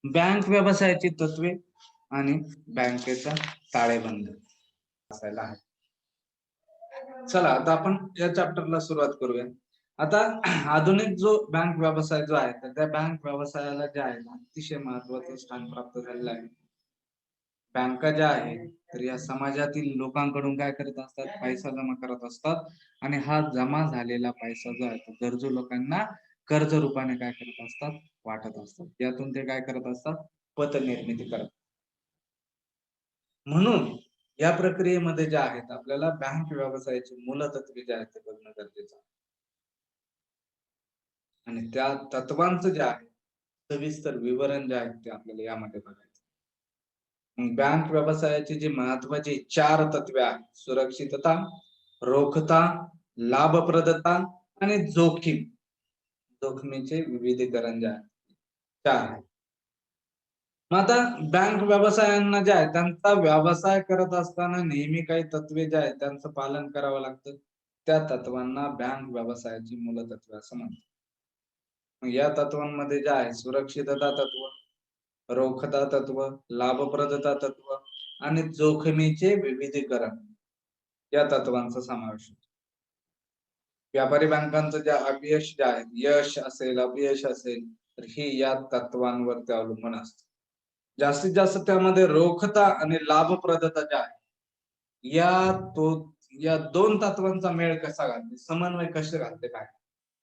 Bank व्यवसायाची तत्वे आणि बँकेचा ताळेबंद असायला आहे. चला आता आपण या चॅप्टरला सुरुवात करूया. आता आधुनिक जो बँक व्यवसाय जो आहे, तर त्या बँक व्यवसायाला जे आहे ना, अतिशय महत्वाचं स्थान प्राप्त झालेलं आहे. बँका ज्या आहेत, तर या समाजातील लोकांकडून काय करत असतात, पैसा जमा करत असतात आणि हा जमा झालेला पैसा जो आहे तो गरजू लोकांना कर्ज रूपाने काय करत असतात, वाटत असतात. यातून ते काय करत असतात, पतनिर्मिती करत. म्हणून या प्रक्रियेमध्ये जे आहेत आपल्याला बँक व्यवसायाची मूलतत्वे जे आहेत ते बघणं गरजेचं आहे. आणि त्या तत्वांचं जे आहे सविस्तर विवरण जे आहे ते आपल्याला यामध्ये बघायचं. बँक व्यवसायाची जी महत्वाची 4 तत्वे आहेत, सुरक्षितता, रोखता, लाभप्रदता आणि जोखीम. जोखमीचे विविधीकरण जे आहे 4 आहे. मग आता बँक व्यवसायांना जे आहे त्यांचा व्यवसाय करत असताना नेहमी काही तत्वे जे आहेत त्यांचं पालन करावं लागतं. त्या तत्वांना बँक व्यवसायाची मूलतत्वे असं म्हणतात. मग या तत्वांमध्ये जे आहे सुरक्षितता तत्व, रोखता तत्व, लाभप्रदता तत्व आणि जोखमीचे विविधीकरण या तत्वांचा समावेश होतो. व्यापारी बँकांचं जे अपयश जे आहे, यश असेल अपयश असेल तर हे या तत्वांवरती अवलंबून असतं. जास्तीत जास्त त्यामध्ये रोखता आणि लाभप्रदता ज्या आहे या 2 तत्वांचा मेळ कसा घालते, समन्वय कसे घालते काय,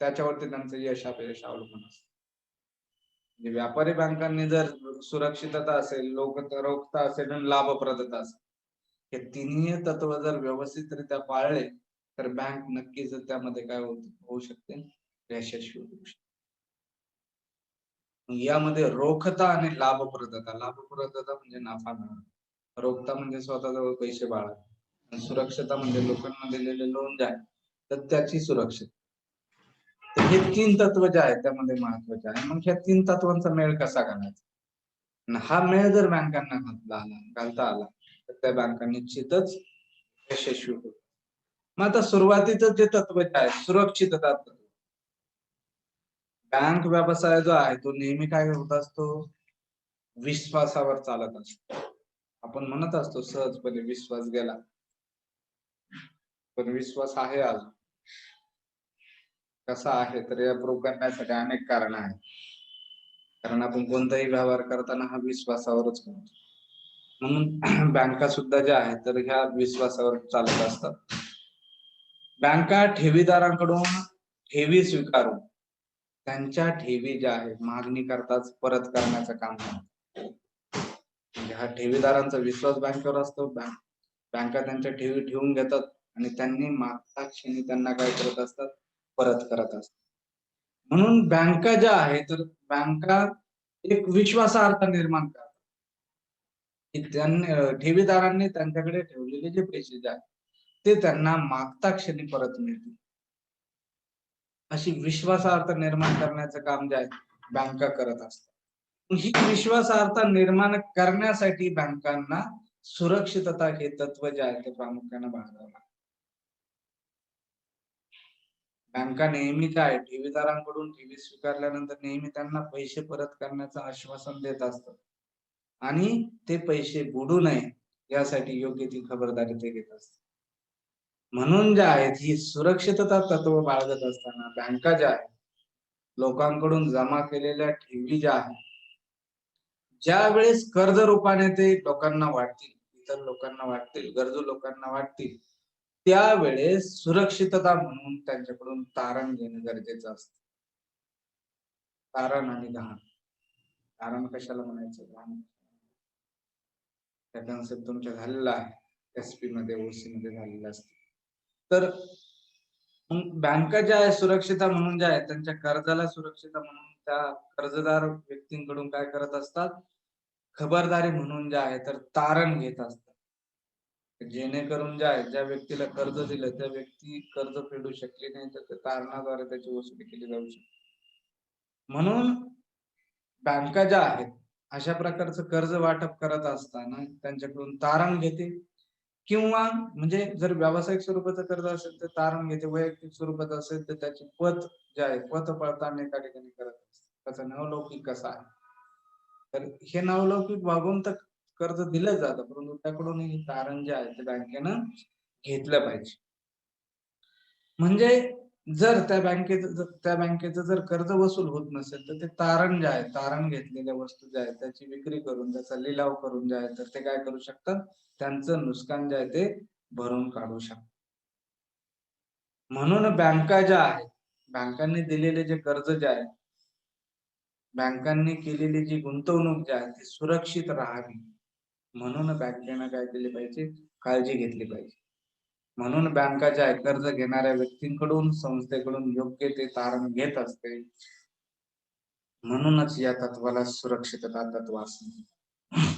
त्याच्यावरती त्यांचं यश अपयश अवलंबून असतं. म्हणजे व्यापारी बँकांनी जर सुरक्षितता असेल, रोखता असेल आणि लाभप्रदता असेल, हे तिन्ही तत्व जर व्यवस्थितरित्या पाळले तर बँक नक्कीच त्यामध्ये काय होऊ शकते, यशस्वी होऊ शकते. यामध्ये रोखता आणि लाभप्रदता. लाभप्रदता म्हणजे नफा मिळवणे, रोखता म्हणजे स्वतःजवळ पैसे बाळगणे आणि सुरक्षता म्हणजे लोकांना दिलेले लोन जे आहे तर त्याची सुरक्षित. तर हे 3 तत्व जे आहेत त्यामध्ये महत्वाचे आहे. मग ह्या 3 तत्वांचा मेळ कसा घालायचा आणि हा मेळ जर बँकांना घालता आला तर त्या बँका निश्चितच यशस्वी होतात. मग आता सुरुवातीचं जे तत्व जे आहे सुरक्षितता तत्व. बँक व्यवसाय जो आहे तो नेहमी काय होत असतो, विश्वासावर चालत असतो. आपण म्हणत असतो सहजपणे विश्वास गेला, पण विश्वास आहे अजून. कसा आहे तर या प्रूव्ह करण्यासाठी अनेक कारण आहेत. कारण आपण कोणताही व्यवहार करताना हा विश्वासावरच करतो. म्हणून बँका सुद्धा ज्या आहेत तर ह्या विश्वासावर चालत असतात. बँका ठेवीदारांकडून ठेवी स्वीकारून त्यांच्या ठेवी ज्या आहेत मागणी करताच परत करण्याचं काम करतात. म्हणजे हा ठेवीदारांचा विश्वास बँकेवर असतो. बँका त्यांच्या ठेवी ठेवून घेतात आणि त्यांनी मागच्या क्षणी त्यांना काय करत असतात, परत करत असतात. म्हणून बँका ज्या आहेत तर बँका एक विश्वासार्हता निर्माण करतात की ठेवीदारांनी त्यांच्याकडे ठेवलेले जे पैसे जे आहेत ते त्यांना मागच्या क्षणी परत मिळतील. अशी विश्वासार्हता निर्माण करण्याचं काम जे आहे बँका करत असतात. ही विश्वासार्हता निर्माण करण्यासाठी बँकांना सुरक्षितता हे तत्व जे आहे ते प्रामुख्याने बाळगावं लागतं. बँका नेहमी काय ठेवीदारांकडून ठेवी स्वीकारल्यानंतर नेहमी त्यांना पैसे परत करण्याचं आश्वासन देत असतात आणि ते पैसे बुडू नये यासाठी योग्य ती खबरदारी ते घेत असतात. म्हणून ज्या आहेत ही सुरक्षितता तत्व बाळगत असताना बँका ज्या आहेत लोकांकडून जमा केलेल्या ठेवी ज्या आहेत ज्या वेळेस कर्ज रूपाने ते लोकांना वाटतील, इतर लोकांना वाटतील, गरजू लोकांना वाटतील, त्यावेळेस सुरक्षितता म्हणून त्यांच्याकडून तारण घेणं गरजेचं असतं. तारण आणि गहाण. तारण कशाला म्हणायचं, गहाण त्या कन्सेप्ट तुमच्या झालेला आहे एसपी मध्ये ओसी मध्ये झालेला असतो. तर बँका ज्या आहे सुरक्षितता म्हणून ज्या आहेत त्यांच्या कर्जाला सुरक्षितता म्हणून त्या कर्जदार व्यक्तींकडून काय करत असतात, खबरदारी म्हणून ज्या आहे तर तारण घेत असतात. जेणेकरून ज्या आहे ज्या व्यक्तीला कर्ज दिलं त्या व्यक्ती कर्ज फेडू शकली नाही तर त्या तारणाद्वारे त्याची वसुली केली जाऊ शकते. म्हणून बँका ज्या आहेत अशा प्रकारचं कर्ज वाटप करत असताना त्यांच्याकडून तारण घेते किंवा म्हणजे जर व्यावसायिक स्वरूपाचं कर्ज असेल तर तारण घेते, वैयक्तिक स्वरूपात असेल तर त्याची पत जे आहे पत पडताळणी त्या ठिकाणी करत असते. त्याचा नावलौकिक कसा आहे तर हे नावलौकिक वागून तर कर्ज दिलं जातं, परंतु त्याकडून हे तारण जे आहे ते बँकेनं घेतलं पाहिजे. म्हणजे जर त्या बँकेचं जर कर्ज वसूल होत नसेल, तर ते तारण जे आहे, तारण घेतलेल्या वस्तू ज्या आहेत त्याची विक्री करून, त्याचा लिलाव करून जे आहे, तर ते काय करू शकतात, त्यांचं नुकसान जे आहे ते भरून काढू शकतात. म्हणून बँका ज्या आहेत, बँकांनी दिलेले जे कर्ज जे आहे, बँकांनी केलेली जी गुंतवणूक जी आहे ती सुरक्षित राहावी, म्हणून बँकेनं काय केले पाहिजे, काळजी घेतली पाहिजे. म्हणून बँका ज्या आहेत कर्ज घेणाऱ्या व्यक्तींकडून, संस्थेकडून योग्य ते तारण घेत असते. म्हणूनच या तत्वाला सुरक्षितता तत्व असं म्हणतात.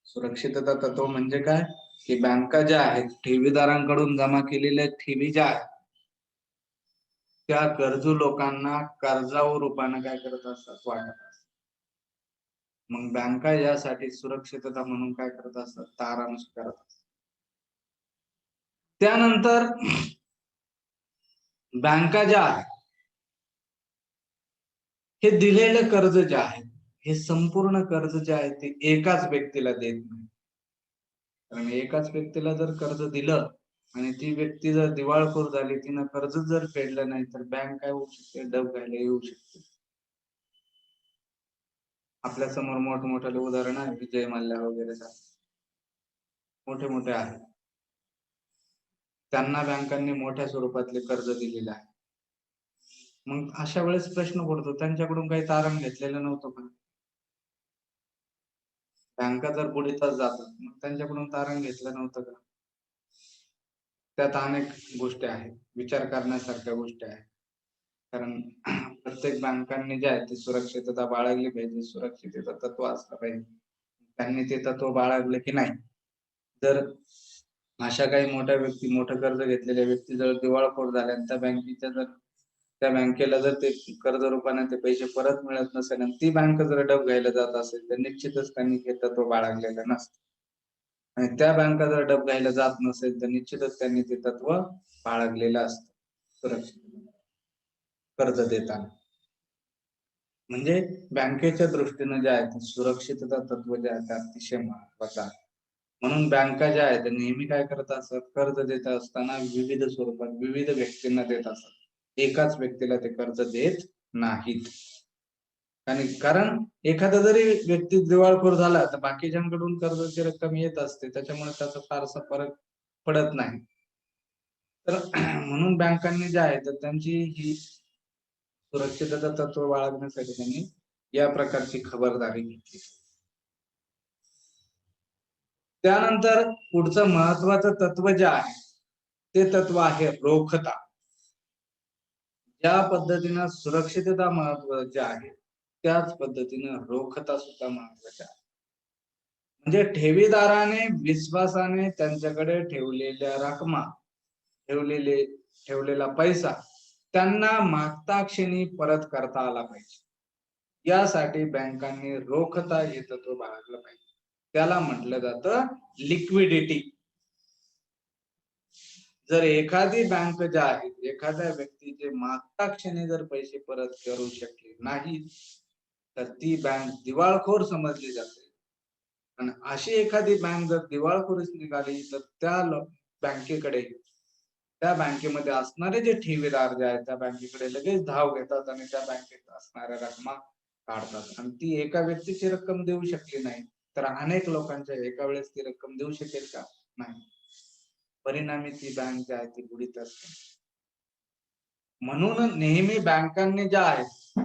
सुरक्षितता तत्व म्हणजे काय, की बँका ज्या आहेत ठेवीदारांकडून जमा केलेल्या ठेवी ज्या आहेत त्या गरजू लोकांना कर्जाऊ रूपाने काय करत असतात, वाटत असतात. मग बँका यासाठी सुरक्षितता म्हणून काय करत असतात, तारण करत असतात. त्यानंतर बँका ज्या आहेत हे दिलेलं कर्ज जे आहे, हे संपूर्ण कर्ज जे आहे ते एकाच व्यक्तीला देत नाही. कारण एकाच व्यक्तीला जर कर्ज दिलं आणि ती व्यक्ती जर दिवाळखोर झाली, तिनं कर्ज जर फेडलं नाही, तर बँक काय होऊ शकते, डबघाईला येऊ शकते. आपल्या समोर मोठमोठाले उदाहरण आहे, विजय मल्ल्या वगैरे मोठे मोठे आहेत. त्यांना बँकांनी मोठ्या स्वरूपातले कर्ज दिलेले आहे. मग अशा वेळेस प्रश्न पडतो, त्यांच्याकडून काही तारण घेतलेलं नव्हतं का? बँका जर बुडीतच जातात, मग त्यांच्याकडून तारण घेतलं नव्हतं का? त्यात अनेक गोष्टी आहेत, विचार करण्यासारख्या गोष्टी आहेत. कारण प्रत्येक बँकांनी जे आहे ती सुरक्षितता बाळगली पाहिजे, सुरक्षितता तत्व असलं पाहिजे. त्यांनी ते तत्व बाळगले की नाही, जर अशा काही मोठ्या व्यक्ती, मोठं कर्ज घेतलेल्या व्यक्ती जर दिवाळखोर झाल्या आणि त्या बँकेला जर ते कर्ज रूपाने ते पैसे परत मिळत नसेल आणि ती बँक जर डब घ्यायला जात असेल, तर निश्चितच त्यांनी हे तत्व बाळगलेलं नसतं. आणि त्या बँका जर डब घ्यायला जात नसेल, तर निश्चितच त्यांनी ते तत्व बाळगलेलं असतं, सुरक्षित कर्ज देताना. म्हणजे बँकेच्या दृष्टीने जे आहे ते सुरक्षितता तत्व जे आहे ते अतिशय महत्वाचं आहे. म्हणून बँका ज्या आहेत नेहमी काय करत असतात, कर्ज देत असताना विविध स्वरूपात विविध व्यक्तींना देत असतात, एकाच व्यक्तीला ते कर्ज देत नाहीत. आणि कारण एखादा जरी व्यक्ती दिवाळखोर झाला, तर बाकीच्यांकडून कर्जाची रक्कम येत असते, त्याच्यामुळे त्याचा फारसा फरक पडत नाही. तर म्हणून बँकांनी जे आहे तर त्यांची ही सुरक्षितता तत्व बाळगण्यासाठी त्यांनी या प्रकारची खबरदारी घेतली. त्यानंतर पुढचं महत्वाचं तत्व जे आहे ते तत्व आहे रोखता. ज्या पद्धतीनं सुरक्षितता महत्वाची आहे, त्याच पद्धतीनं रोखता सुद्धा महत्वाची आहे. म्हणजे ठेवीदाराने विश्वासाने त्यांच्याकडे ठेवलेल्या रकमा, ठेवलेला पैसा त्यांना मागता क्षणी परत करता आला पाहिजे. यासाठी बँकांनी रोखता हे तत्व बाळगलं पाहिजे. त्याला म्हटलं जातं लिक्विडिटी. जर एखादी बँक ज्या आहे, एखाद्या व्यक्तीचे मागता क्षणी जर पैसे परत करू शकले नाही, तर ती बँक दिवाळखोर समजली जाते. आणि अशी एखादी बँक जर दिवाळखोरीस निघाली, तर बँकेकडे, त्या बँकेमध्ये असणारे जे ठेवीदार जे आहेत त्या बँकेकडे लगेच धाव घेतात आणि त्या बँकेत असणाऱ्या रकमा काढतात. आणि ती एका व्यक्तीची रक्कम देऊ शकली नाही, तर अनेक लोकांच्या एका वेळेस ती रक्कम देऊ शकेल का? नाही. परिणामी ती बँक जी आहे ती बुडीत असते. म्हणून नेहमी बँकांनी ज्या आहेत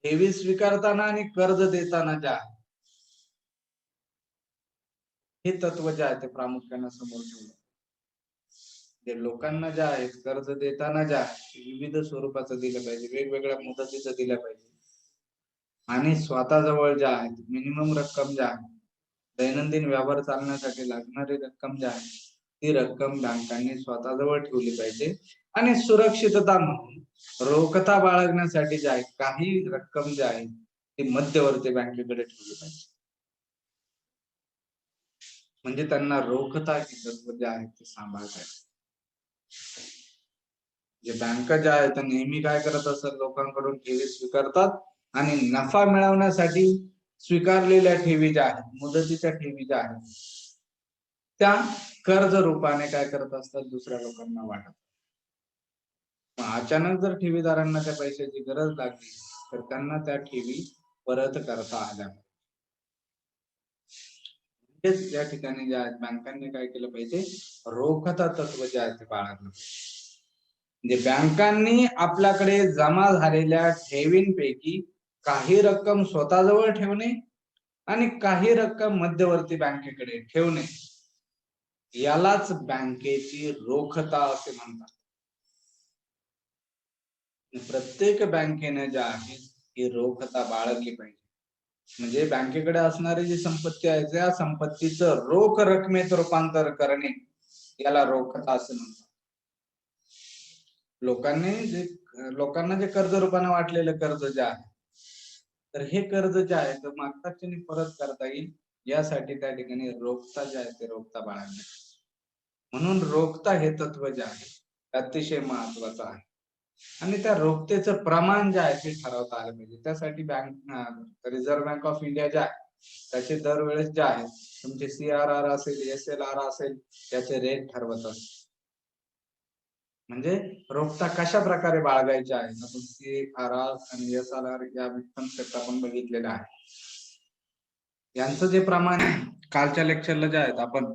ठेवी स्वीकारताना आणि कर्ज देताना ज्या आहे, हे तत्व जे आहे ते प्रामुख्याने समोर ठेवलं. जे लोकांना जे आहे कर्ज देताना ज्या विविध स्वरूपाचं दिलं पाहिजे, वेगवेगळ्या मुदतीचं दिलं पाहिजे. आणि स्वतःजवळ ज्या आहेत मिनिमम रक्कम ज्या आहे, दैनंदिन व्यवहार चालण्यासाठी लागणारी रक्कम जी आहे, ती रक्कम बँकांनी स्वतःजवळ ठेवली पाहिजे. आणि सुरक्षितता म्हणून रोखता बाळगण्यासाठी जे आहे काही रक्कम जी आहे ती मध्यवर्ती बँकेकडे ठेवली पाहिजे. म्हणजे त्यांना रोखता ही तत्व जे आहे ते सांभाळता येईल. जे बँका ज्या आहेत त्या नेहमी काय करत असतात, लोकांकडून ठेवी स्वीकारतात आणि नफा मिळवण्यासाठी स्वीकारलेल्या ठेवी ज्या आहेत, मुदतीच्या ठेवी ज्या आहेत, त्या कर्ज रूपाने काय करत असतात, दुसऱ्या लोकांना वाटत. अचानक जर ठेवीदारांना त्या पैशाची गरज लागली तर त्यांना त्या ठेवी परत करता आल्या. या ठिकाणी ज्या बँकांनी काय केलं पाहिजे, रोखता तत्व जे आहे ते बाळगलं. म्हणजे बँकांनी आपल्याकडे जमा झालेल्या ठेवींपैकी काही रक्कम स्वतःजवळ ठेवणे आणि काही रक्कम मध्यवर्ती बँकेकडे ठेवणे, यालाच बँकेची रोखता असे म्हणतात. प्रत्येक बँकेने ज्या आहे ही रोखता बाळगली पाहिजे. म्हणजे बँकेकडे असणारी जी संपत्ती आहे त्या संपत्तीचं रोख रकमेत रूपांतर करणे, याला रोखता असे म्हणतात. लोकांना जे कर्ज रूपाने वाटलेलं कर्ज जे आहे, तर हे कर्ज जे आहे तर मागच्या क्षणी परत करता येईल यासाठी त्या ठिकाणी रोखता जे आहे ते रोखता बाळगणे. म्हणून रोखता हे तत्व जे आहे अतिशय महत्वाचं आहे. आणि त्या रोखतेचं प्रमाण जे आहे ते ठरवता आलं पाहिजे. त्यासाठी रिझर्व्ह बँक ऑफ इंडिया जे आहे त्याचे दरवेळेस जे आहे तुमचे CRR असेल, SLR असेल, त्याचे रेट ठरवत असतात. म्हणजे रोखता कशा प्रकारे बाळगायची आहे, आपण CRR आणि SLR या कन्सेप्ट आपण बघितलेला आहे. यांचं जे प्रमाण कालच्या लेक्चरला जे आहेत आपण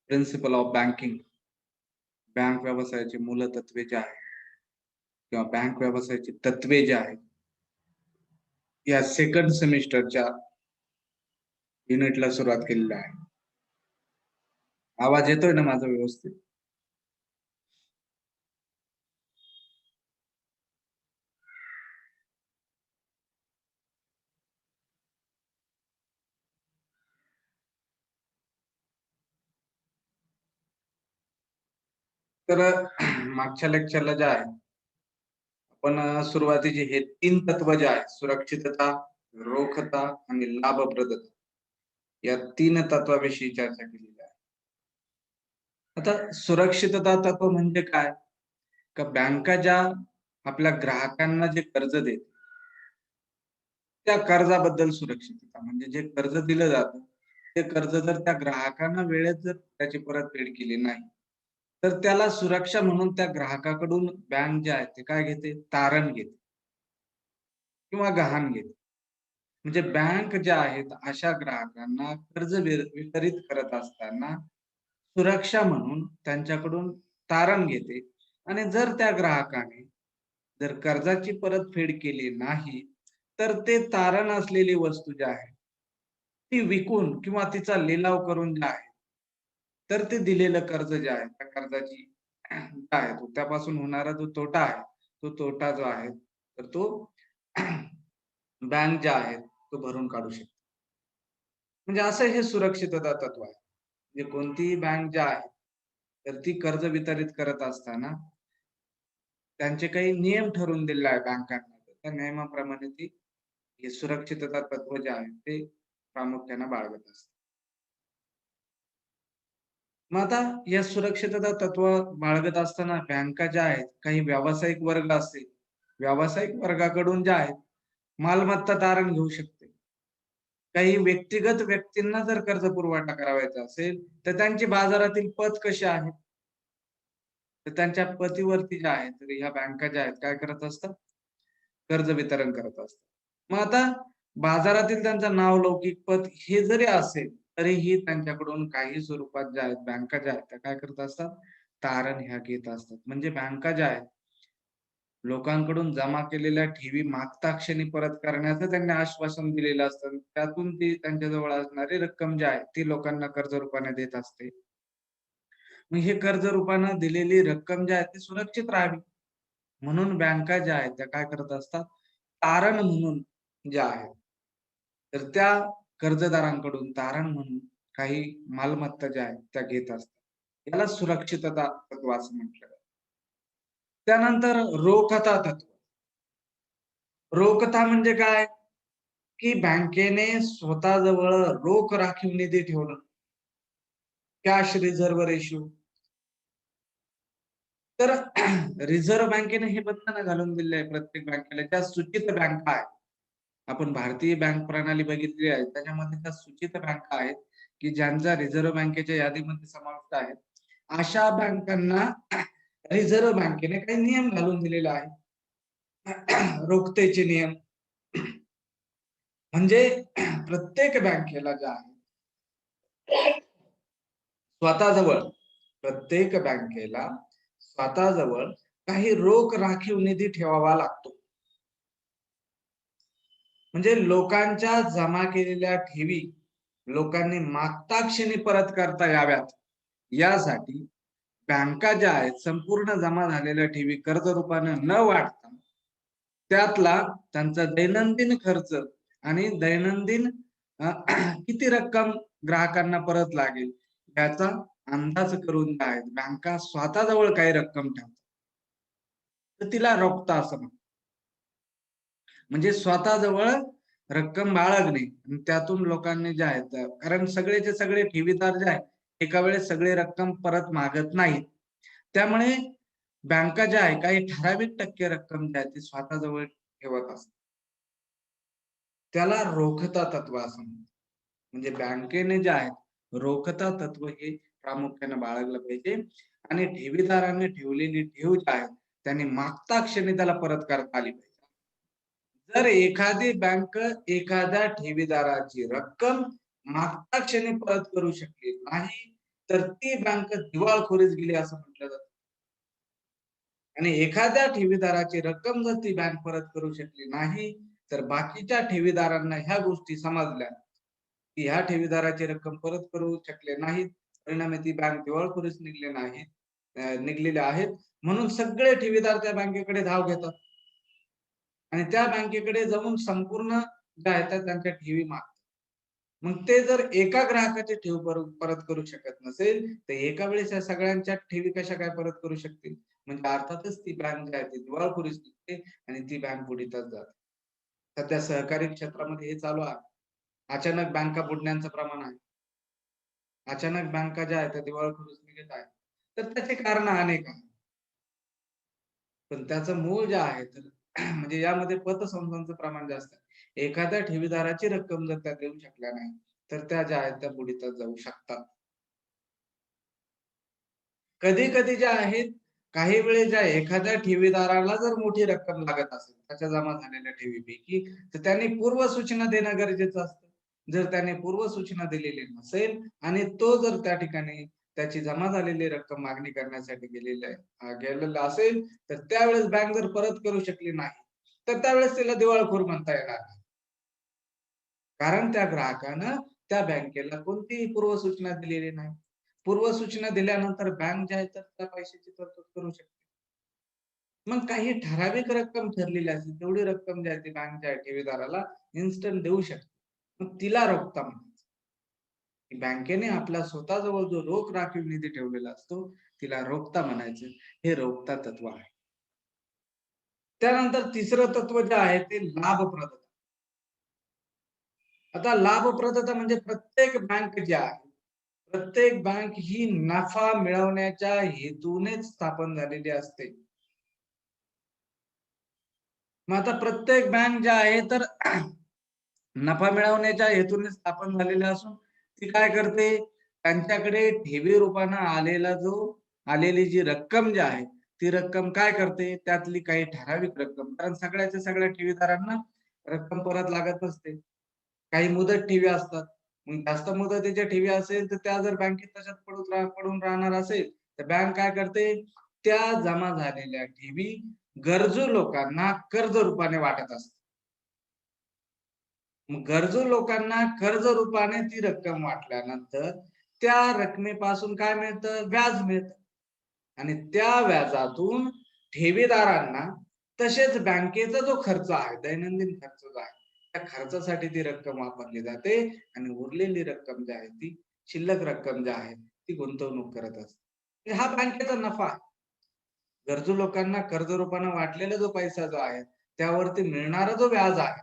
प्रिन्सिपल ऑफ बँकिंग, बँक व्यवसायाची मूलतत्वे जे आहे किंवा बँक व्यवसायाची तत्वे जे आहेत, या सेकंड सेमिस्टरच्या युनिटला सुरुवात केलेली आहे. आवाज येतोय ना माझा व्यवस्थित? तर मागच्या लेक्चरला जे आहे आपण सुरुवातीचे हे 3 तत्व जे आहेत, सुरक्षितता, रोखता आणि लाभप्रदता, या 3 तत्वाविषयी चर्चा केलेली आहे. आता सुरक्षितता तत्व म्हणजे काय, का बँका ज्या आपल्या ग्राहकांना जे कर्ज देते त्या कर्जाबद्दल सुरक्षितता, म्हणजे जे कर्ज दिलं जातं ते कर्ज जर त्या ग्राहकांना वेळेत जर त्याची परतफेड केली नाही तर त्याला सुरक्षा म्हणून त्या ग्राहकाकडून बँक जे आहे ते काय घेते, तारण घेते किंवा गहाण घेते. म्हणजे बँक ज्या आहेत अशा ग्राहकांना कर्ज वितरित करत असताना सुरक्षा म्हणून त्यांच्याकडून तारण घेते. आणि जर त्या ग्राहकाने जर कर्जाची परतफेड केली नाही तर ते तारण असलेली वस्तू जी आहे ती विकून किंवा तिचा लिलाव करून जे आहे तर ते दिलेलं कर्ज जे आहे त्या कर्जाची काय त्यापासून होणारा जो तोटा आहे तो तोटा जो आहे तर तो बँक ज्या आहेत तो भरून काढू शकतो. म्हणजे असं हे सुरक्षितता तत्व आहे. म्हणजे कोणतीही बँक ज्या आहे तर ती कर्ज वितरित करत असताना त्यांचे काही नियम ठरवून दिलेले आहे बँकांना, त्या नियमाप्रमाणे ती हे सुरक्षितता तत्व जे आहे ते प्रामुख्याने बाळगत असते. मग आता या सुरक्षितता तत्व बाळगत असताना बँका ज्या आहेत काही व्यावसायिक वर्ग असतील, व्यावसायिक वर्गाकडून ज्या आहेत मालमत्ता तारण घेऊ शकते. काही व्यक्तिगत व्यक्तींना जर कर्ज पुरवठा करावायचा असेल तर त्यांची बाजारातील पत कशी आहे, तर त्यांच्या पतीवरती जे आहे तर ह्या बँका ज्या आहेत काय करत असतात, कर्ज वितरण करत असतात. मग आता बाजारातील त्यांचा नावलौकिक पत हे जरी असेल तरीही त्यांच्याकडून काही स्वरूपात ज्या आहेत बँका ज्या आहेत त्या काय करत असतात, तारण ह्या घेत असतात. म्हणजे बँका ज्या आहेत लोकांकडून जमा केलेल्या ठेवी मागता क्षणी परत करण्याचं त्यांनी आश्वासन दिलेलं असतं. त्यातून ती त्यांच्याजवळ असणारी रक्कम जी आहे ती लोकांना कर्ज रूपाने देत असते. मग हे कर्ज रूपाने दिलेली रक्कम जी आहे ती सुरक्षित राहावी म्हणून बँका ज्या आहेत त्या काय करत असतात, तारण म्हणून ज्या आहेत तर त्या कर्जदारांकडून तारण म्हणून काही मालमत्ता ज्या आहेत त्या घेत असतात. याला सुरक्षितता तत्व असं म्हटलं जातं. त्यानंतर रोखता तत्व. रोखता म्हणजे काय, की बँकेने स्वतःजवळ रोख राखीव निधी ठेवणं, कॅश रिझर्व्ह रेशो. तर रिझर्व्ह बँकेने हे बंधन घालून दिले आहे प्रत्येक बँकेला, ज्या सूचित बँका आहेत. आपण भारतीय बँक प्रणाली बघितली आहे, त्याच्यामध्ये त्या सूचित बँका आहेत की ज्यांचा रिझर्व्ह बँकेच्या यादीमध्ये समाविष्ट आहे. अशा बँकांना रिझर्व्ह बँकेने काही नियम घालून दिलेले आहे. रोखतेचे नियम. म्हणजे प्रत्येक बँकेला ज्या आहे स्वतःजवळ, प्रत्येक बँकेला स्वतःजवळ काही रोख राखीव निधी ठेवावा लागतो. म्हणजे लोकांच्या जमा केलेल्या ठेवी लोकांनी मागता क्षणी परत करता याव्यात, यासाठी बँका ज्या आहेत संपूर्ण जमा झालेल्या ठेवी कर्ज रूपाने न वाढता त्यातला त्यांचा दैनंदिन खर्च आणि दैनंदिन किती रक्कम ग्राहकांना परत लागेल याचा अंदाज करून द्या आहेत बँका स्वतःजवळ काही रक्कम ठेवतात, तर तिला रोखता असं म्हणतात. म्हणजे स्वतःजवळ रक्कम बाळगणे आणि त्यातून लोकांनी जे आहेत, कारण सगळेचे सगळे ठेवीदार जे आहेत एका वेळेस सगळे रक्कम परत मागत नाहीत. त्यामुळे बँका ज्या आहे काही ठराविक टक्के रक्कम जी आहे ती स्वतःजवळ ठेवत असतात. त्याला रोखता तत्व असं म्हणतात. म्हणजे बँकेने जे आहे रोखता तत्व हे प्रामुख्याने बाळगलं पाहिजे आणि ठेवीदारांनी ठेवलेली ठेव जी आहे त्यांनी मागता क्षणी त्याला परत करता आली पाहिजे. जर एखादी बँक एखाद्या ठेवीदाराची रक्कम मागता क्षणी परत करू शकली नाही, तर ती बँक दिवाळखोरीस गेली असं म्हटलं जातं. आणि एखाद्या ठेवीदाराची रक्कम जर ती बँक परत करू शकली नाही, तर बाकीच्या ठेवीदारांना ह्या गोष्टी समजल्या की ह्या ठेवीदाराची रक्कम परत करू शकले नाहीत, परिणामी ती बँक दिवाळखोरीस निघलेले आहेत. म्हणून सगळे ठेवीदार त्या बँकेकडे धाव घेतात आणि त्या बँकेकडे जाऊन संपूर्ण ज्या आहेत त्यांच्या ठेवी मागतात. मग ते जर एका ग्राहकाची ठेव परत करू शकत नसेल, तर एका वेळेस या सगळ्यांच्या ठेवी कशा काय परत करू शकतील? म्हणजे अर्थातच ती बँक जी आहे ती दिवाळखोरीस निघते आणि ती बँक बुडीतच जाते. सध्या सहकारी क्षेत्रामध्ये हे चालू आहे. अचानक बँका बुडण्याचं प्रमाण आहे. अचानक बँका ज्या आहेत त्या दिवाळखोरीस निघत आहेत. तर त्याची कारण अनेक आहेत. पण त्याचं मूळ जे आहे तर म्हणजे यामध्ये पतसंस्थांचं प्रमाण जास्त आहे. एखाद्या ठेवीदाराची रक्कम जर त्या देऊ शकल्या नाही, तर त्या ज्या आहेत त्या बुडीतच जाऊ शकतात. कधी-कधी ज्या आहेत, काही वेळेस ज्या एखाद्या ठेवीदाराला जर मोठी रक्कम लागत असेल, त्याच्या जमा झालेल्या ठेवीपैकी, तर त्यांनी पूर्व सूचना देणं गरजेचं असतं. जर त्याने पूर्व सूचना दिलेली नसेल आणि तो जर त्या ठिकाणी त्याची जमा झालेली रक्कम मागणी करण्यासाठी गेलेला असेल, तर त्यावेळेस बँक जर परत करू शकली नाही, तर त्यावेळेस तिला दिवाळखोर म्हणता येणार नाही. कारण त्या ग्राहकानं त्या बँकेला कोणतीही पूर्वसूचना दिलेली नाही. पूर्वसूचना दिल्यानंतर बँक जी आहे तर त्या पैशाची तरतूद करू शकते. मग काही ठराविक रक्कम ठरलेली असते, तेवढी रक्कम जी आहे ती बँक ज्या आहे ठेवीदाराला इन्स्टंट देऊ शकते. मग तिला रोखता म्हणायचं. की बँकेने आपला स्वतःजवळ जो रोख राखीव निधी ठेवलेला असतो, तिला रोखता म्हणायचं. हे रोखता तत्व आहे. त्यानंतर तिसरं तत्व जे आहे ते लाभप्रदता. आता लाभप्रदता म्हणजे प्रत्येक बँक जी आहे, प्रत्येक बँक ही नफा मिळवण्याच्या हेतूनेच स्थापन झालेली असते. मग आता प्रत्येक बँक ज्या आहे तर नफा मिळवण्याच्या हेतूने स्थापन झालेली असून ती काय करते, त्यांच्याकडे ठेवी रूपानं आलेली जी रक्कम जी आहे, ती रक्कम काय करते, त्यातली काही ठराविक रक्कम, कारण सगळ्याच्या सगळ्या ठेवीदारांना रक्कम परत लागत नसते. काही मुदत ठेवी असतात. मग जास्त मुदतीच्या ठेवी असेल, तर त्या जर बँकेत तशाच पडून राहणार असेल, तर बँक काय करते, त्या जमा झालेल्या ठेवी गरजू लोकांना कर्ज रूपाने वाटत असते. मग गरजू लोकांना कर्ज रूपाने ती रक्कम वाटल्यानंतर त्या रकमेपासून काय मिळतं? व्याज मिळतं. आणि त्या व्याजातून ठेवीदारांना तसेच बँकेचा जो खर्च आहे, दैनंदिन खर्च जो आहे, त्या खर्चासाठी ती रक्कम वापरली जाते आणि उरलेली रक्कम जी आहे ती शिल्लक रक्कम जी आहे ती गुंतवणूक करत असते. हा बँकेचा नफा आहे. गरजू लोकांना कर्ज रूपाने वाटलेला जो पैसा जो आहे, त्यावरती मिळणारा जो व्याज आहे,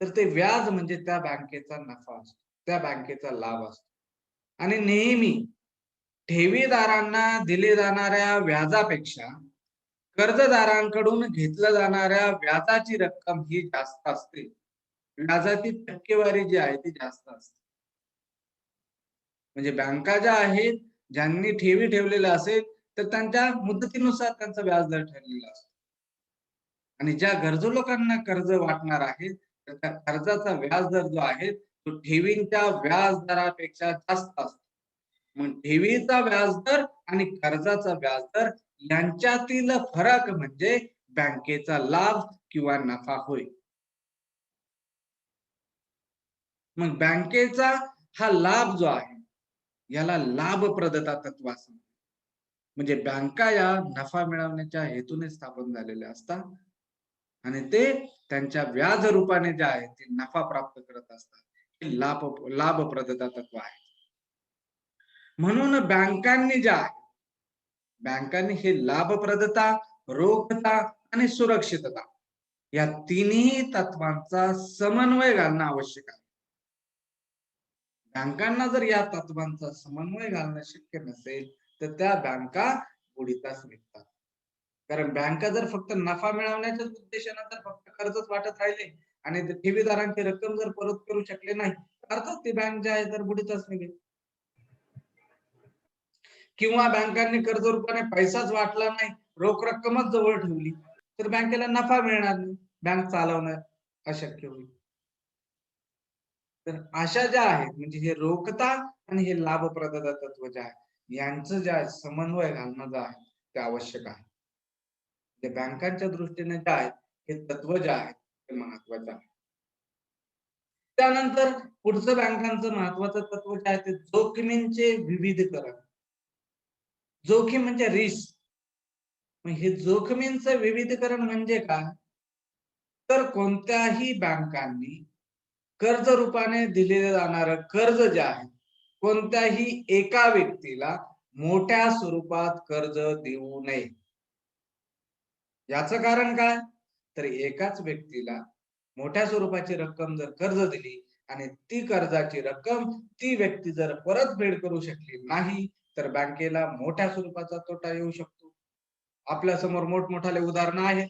तर ते व्याज म्हणजे त्या बँकेचा नफा असतो. त्या बँकेचा लाभ असतो. आणि नेहमी ठेवीदारांना दिले जाणाऱ्या व्याजापेक्षा कर्जदारांकडून घेतल्या जाणाऱ्या व्याजाची रक्कम ही जास्त असते. व्याजाची टक्केवारी जी आहे ती जास्त असते. म्हणजे बँका ज्या आहेत, ज्यांनी ठेवी ठेवलेल्या असेल तर त्यांच्या मुदतीनुसार त्यांचा व्याजदर ठरलेला असतो. आणि ज्या गरजू लोकांना कर्ज वाटणार आहेत तर त्या कर्जाचा व्याजदर जो आहे तो ठेवींच्या व्याजदरापेक्षा जास्त असतो. मग ठेवीचा व्याजदर आणि कर्जाचा व्याजदर यांच्यातील फरक म्हणजे बँकेचा लाभ किंवा नफा होय. मग बँकेचा हा लाभ जो आहे याला लाभप्रदता तत्व असं म्हणतात. म्हणजे बँका या नफा मिळवण्याच्या हेतूने स्थापन झालेल्या असतात आणि ते त्यांच्या व्याज रूपाने जे आहे ते नफा प्राप्त करत असतात. हे लाभप्रदता तत्व आहे. म्हणून बँकांनी हे लाभप्रदता, रोखता आणि सुरक्षितता या तिन्ही तत्वांचा समन्वय घालणं आवश्यक आहे. बँकांना जर या तत्वांचा समन्वय घालणं शक्य नसेल तर त्या बँका बुडीताच निघतात. कारण बँका जर फक्त नफा मिळवण्याच्याच उद्देशाने जर फक्त कर्जच वाटत राहिले आणि ठेवीदारांची रक्कम जर परत करू शकले नाही तर अर्थात ती बँक जी आहे तर बुडीतच निघेल. किंवा बँकांनी कर्ज रूपाने पैसाच वाटला नाही, रोख रक्कमच जवळ ठेवली तर बँकेला नफा मिळणार नाही, बँक चालवणं अशक्य होईल. तर अशा ज्या आहेत म्हणजे हे रोखता आणि हे लाभप्रदता तत्व जे आहे यांचं जे आहे समन्वय घालणं जे आहे ते आवश्यक आहे. ते बँकांच्या दृष्टीने जे आहे हे तत्व जे आहे ते महत्वाचं आहे. त्यानंतर पुढचं बँकांचं महत्वाचं तत्व जे आहे ते जोखमींचे विविधीकरण. जोखीम म्हणजे रिस्क. मग हे जोखमींचं विविधीकरण म्हणजे काय? तर कोणत्याही बँकांनी कर्ज रूपाने दिले जाणारं कर्ज जे आहे कोणत्याही एका व्यक्तीला मोठ्या स्वरूपात कर्ज देऊ नये. याचं कारण काय? तर एकाच व्यक्तीला मोठ्या स्वरूपाची रक्कम जर कर्ज दिली आणि ती कर्जाची रक्कम ती व्यक्ती जर परतफेड करू शकली नाही तर बँकेला मोठ्या स्वरूपाचा तोटा येऊ शकतो. आपल्या समोर मोठमोठाले उदाहरणं आहेत.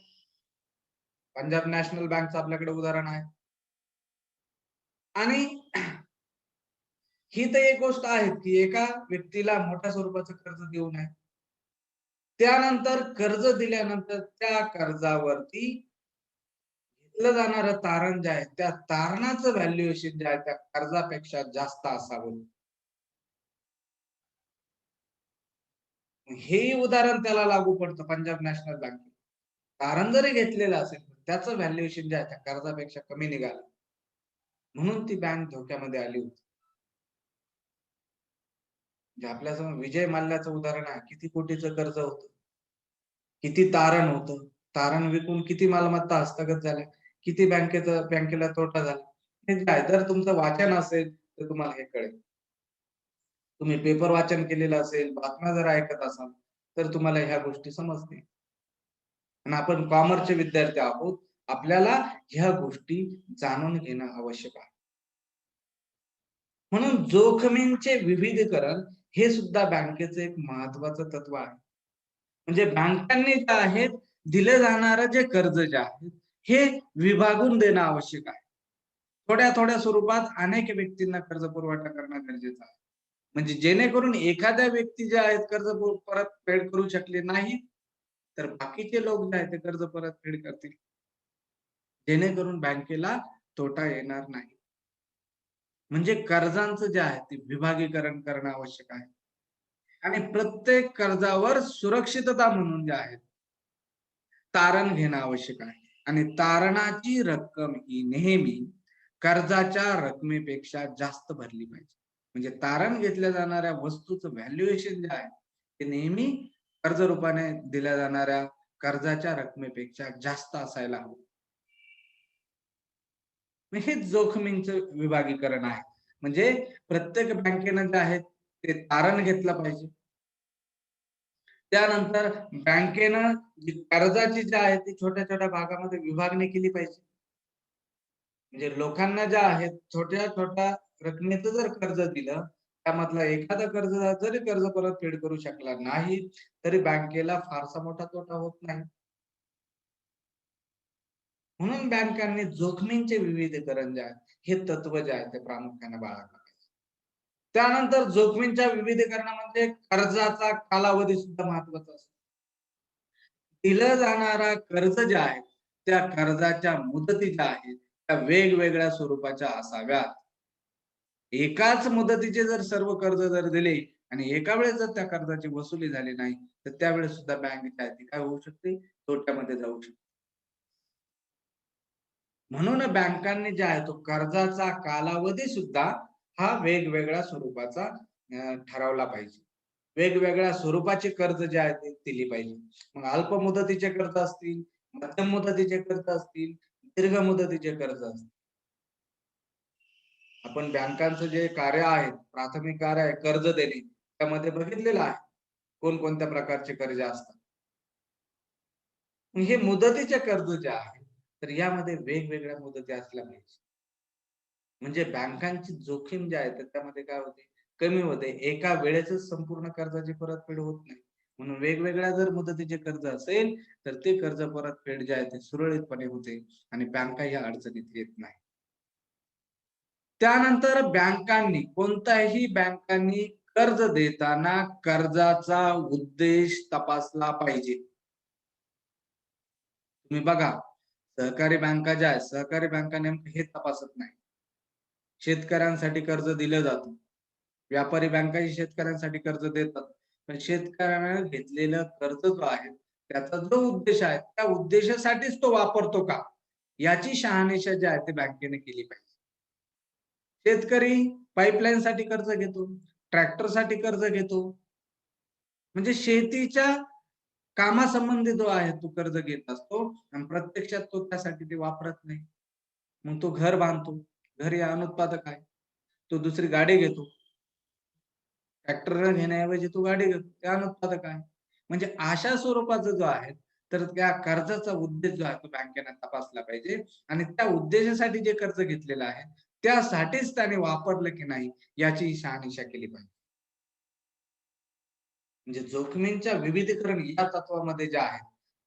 पंजाब नॅशनल बँकचं आपल्याकडे उदाहरण आहे. आणि ही तर एक गोष्ट आहे की एका व्यक्तीला मोठ्या स्वरूपाचं कर्ज देऊ नये. त्यानंतर कर्ज दिल्यानंतर त्या कर्जावरती घेतलं जाणारं तारण जे आहे त्या तारणाचं व्हॅल्युएशन जे आहे त्या कर्जापेक्षा जास्त असावं. हे उदाहरण त्याला लागू पडतं पंजाब नॅशनल बँक. तारण जरी घेतलेलं असेल त्याचं व्हॅल्युएशन जे आहे त्या कर्जापेक्षा कमी निघालं म्हणून ती बँक धोक्यामध्ये आली होती. म्हणजे आपल्यासमोर विजय मल्ल्याचं उदाहरण आहे. किती कोटीचं कर्ज होतं, किती तारण होतं, तारण विकून किती मालमत्ता हस्तगत झाल्या, किती बँकेला तोटा झाला. हे जे आहे जर तुमचं वाचन असेल तर तुम्हाला हे कळेल. तुम्ही पेपर वाचन केलेलं असेल, बातम्या जर ऐकत असाल तर तुम्हाला ह्या गोष्टी समजतील. आणि आपण कॉमर्सचे विद्यार्थी आहोत. आपल्याला ह्या गोष्टी जाणून घेणं आवश्यक आहे. म्हणून जोखमींचे विविधीकरण हे सुद्धा बँकेचं एक महत्वाचं तत्व आहे. म्हणजे बँकांनी जे आहेत दिले जाणारं जे कर्ज जे आहे हे विभागून देणं आवश्यक आहे. थोड्या थोड्या स्वरूपात अनेक व्यक्तींना कर्ज पुरवठा करणं गरजेचं आहे. म्हणजे जेणेकरून एखाद्या व्यक्ती जे आहेत कर्ज परतफेड करू शकले नाही तर बाकीचे लोक जे आहेत ते कर्ज परतफेड करतील. जेणेकरून बँकेला तोटा येणार नाही. म्हणजे कर्जांचं जे आहे ते विभागीकरण करणं आवश्यक आहे. आणि प्रत्येक कर्जावर सुरक्षितता म्हणून जे आहे तारण घेणं आवश्यक आहे. आणि तारणाची रक्कम ही नेहमी कर्जाच्या रकमेपेक्षा जास्त भरली पाहिजे. म्हणजे तारण घेतल्या जाणाऱ्या वस्तूचं व्हॅल्युएशन जे आहे ते नेहमी कर्ज रूपाने दिल्या जाणाऱ्या कर्जाच्या रकमेपेक्षा जास्त असायला हवं. हे जोखमींचं विभागीकरण आहे. म्हणजे प्रत्येक बँकेनं जे आहे ते तारण घेतलं पाहिजे. त्यानंतर बँकेनं कर्जाची जी आहे ती छोट्या छोट्या भागामध्ये विभागणी केली पाहिजे. म्हणजे लोकांना ज्या आहेत छोट्या छोट्या रकमेचं जर कर्ज दिलं त्यामधला एखादा कर्जदार जरी कर्ज परतफेड करू शकला नाही तरी बँकेला फारसा मोठा तोटा होत नाही. म्हणून बँकांनी जोखमींचे विविधीकरण जे आहे हे तत्व जे आहे ते प्रामुख्याने बाळगलं पाहिजे. त्यानंतर जोखमींच्या विविधीकरणामध्ये कर्जाचा कालावधी सुद्धा महत्वाचा असतो. दिलं जाणारा कर्ज जे आहे त्या कर्जाच्या मुदती ज्या आहेत त्या वेगवेगळ्या स्वरूपाच्या असाव्यात. एकाच मुदतीचे जर सर्व कर्ज जर दिले आणि एका वेळेस जर त्या कर्जाची वसुली झाली नाही तर त्यावेळेस सुद्धा बँक काय होऊ शकते, तोट्यामध्ये जाऊ शकते. म्हणून बँकांनी जे आहे तो कर्जाचा कालावधी सुद्धा हा वेगवेगळ्या स्वरूपाचा ठरवला पाहिजे. वेगवेगळ्या स्वरूपाचे कर्ज जे आहेत ते दिली पाहिजे. मग अल्प मुदतीचे कर्ज असतील, मध्यम मुदतीचे कर्ज असतील, दीर्घ मुदतीचे कर्ज असतील. आपण बँकांचं जे कार्य आहे, प्राथमिक कार्य आहे कर्ज देणे, त्यामध्ये बघितलेलं आहे कोणकोणत्या प्रकारचे कर्ज असतात. हे मुदतीचे कर्ज जे आहे तर यामध्ये वेगवेगळ्या मुदती असल्या पाहिजे. म्हणजे बँकांची जोखीम जी आहे तर त्यामध्ये काय होते, कमी होते. एका वेळेसच संपूर्ण कर्जाची परतफेड होत नाही. म्हणून वेगवेगळ्या जर मुदतीचे कर्ज असेल तर ते कर्ज परतफेड जे आहे ते सुरळीतपणे होते आणि बँका या अडचणीत येत नाही. त्यानंतर कोणत्याही बँकांनी कर्ज देताना कर्जाचा उद्देश तपासला पाहिजे. तुम्ही बघा, सहकारी बँका ज्या आहेत, सहकारी बँका नेमकं हे तपासत नाही. शेतकऱ्यांसाठी कर्ज दिलं जातं. व्यापारी बँकाही शेतकऱ्यांसाठी कर्ज देतात. पण शेतकऱ्याने घेतलेलं कर्ज जो आहे, त्याचा जो उद्देश आहे, त्या उद्देशासाठीच तो वापरतो का? याची शहानिशा जी आहे ती बँकेने केली पाहिजे. शेतकरी पाईपलाईनसाठी कर्ज घेतो, ट्रॅक्टरसाठी कर्ज घेतो. म्हणजे शेतीच्या कामासंबंधी जो आहे तो कर्ज घेत असतो आणि प्रत्यक्षात तो त्यासाठी ते वापरत नाही. मग तो घर बांधतो, घर या अनुत्पादक आहे. तो दुसरी गाडी घेतो. ट्रॅक्टर घेण्याऐवजी तो गाडी घेतो, ते अनुत्पादक आहे. म्हणजे अशा स्वरूपाचा जो आहे तर त्या कर्जाचा उद्देश जो आहे तो बँकेने तपासला पाहिजे आणि त्या उद्देशासाठी जे कर्ज घेतलेलं आहे त्यासाठीच त्याने वापरलं की नाही याची शहानिशा केली पाहिजे. म्हणजे जोखमींच्या विविधीकरण या तत्वामध्ये जे आहे,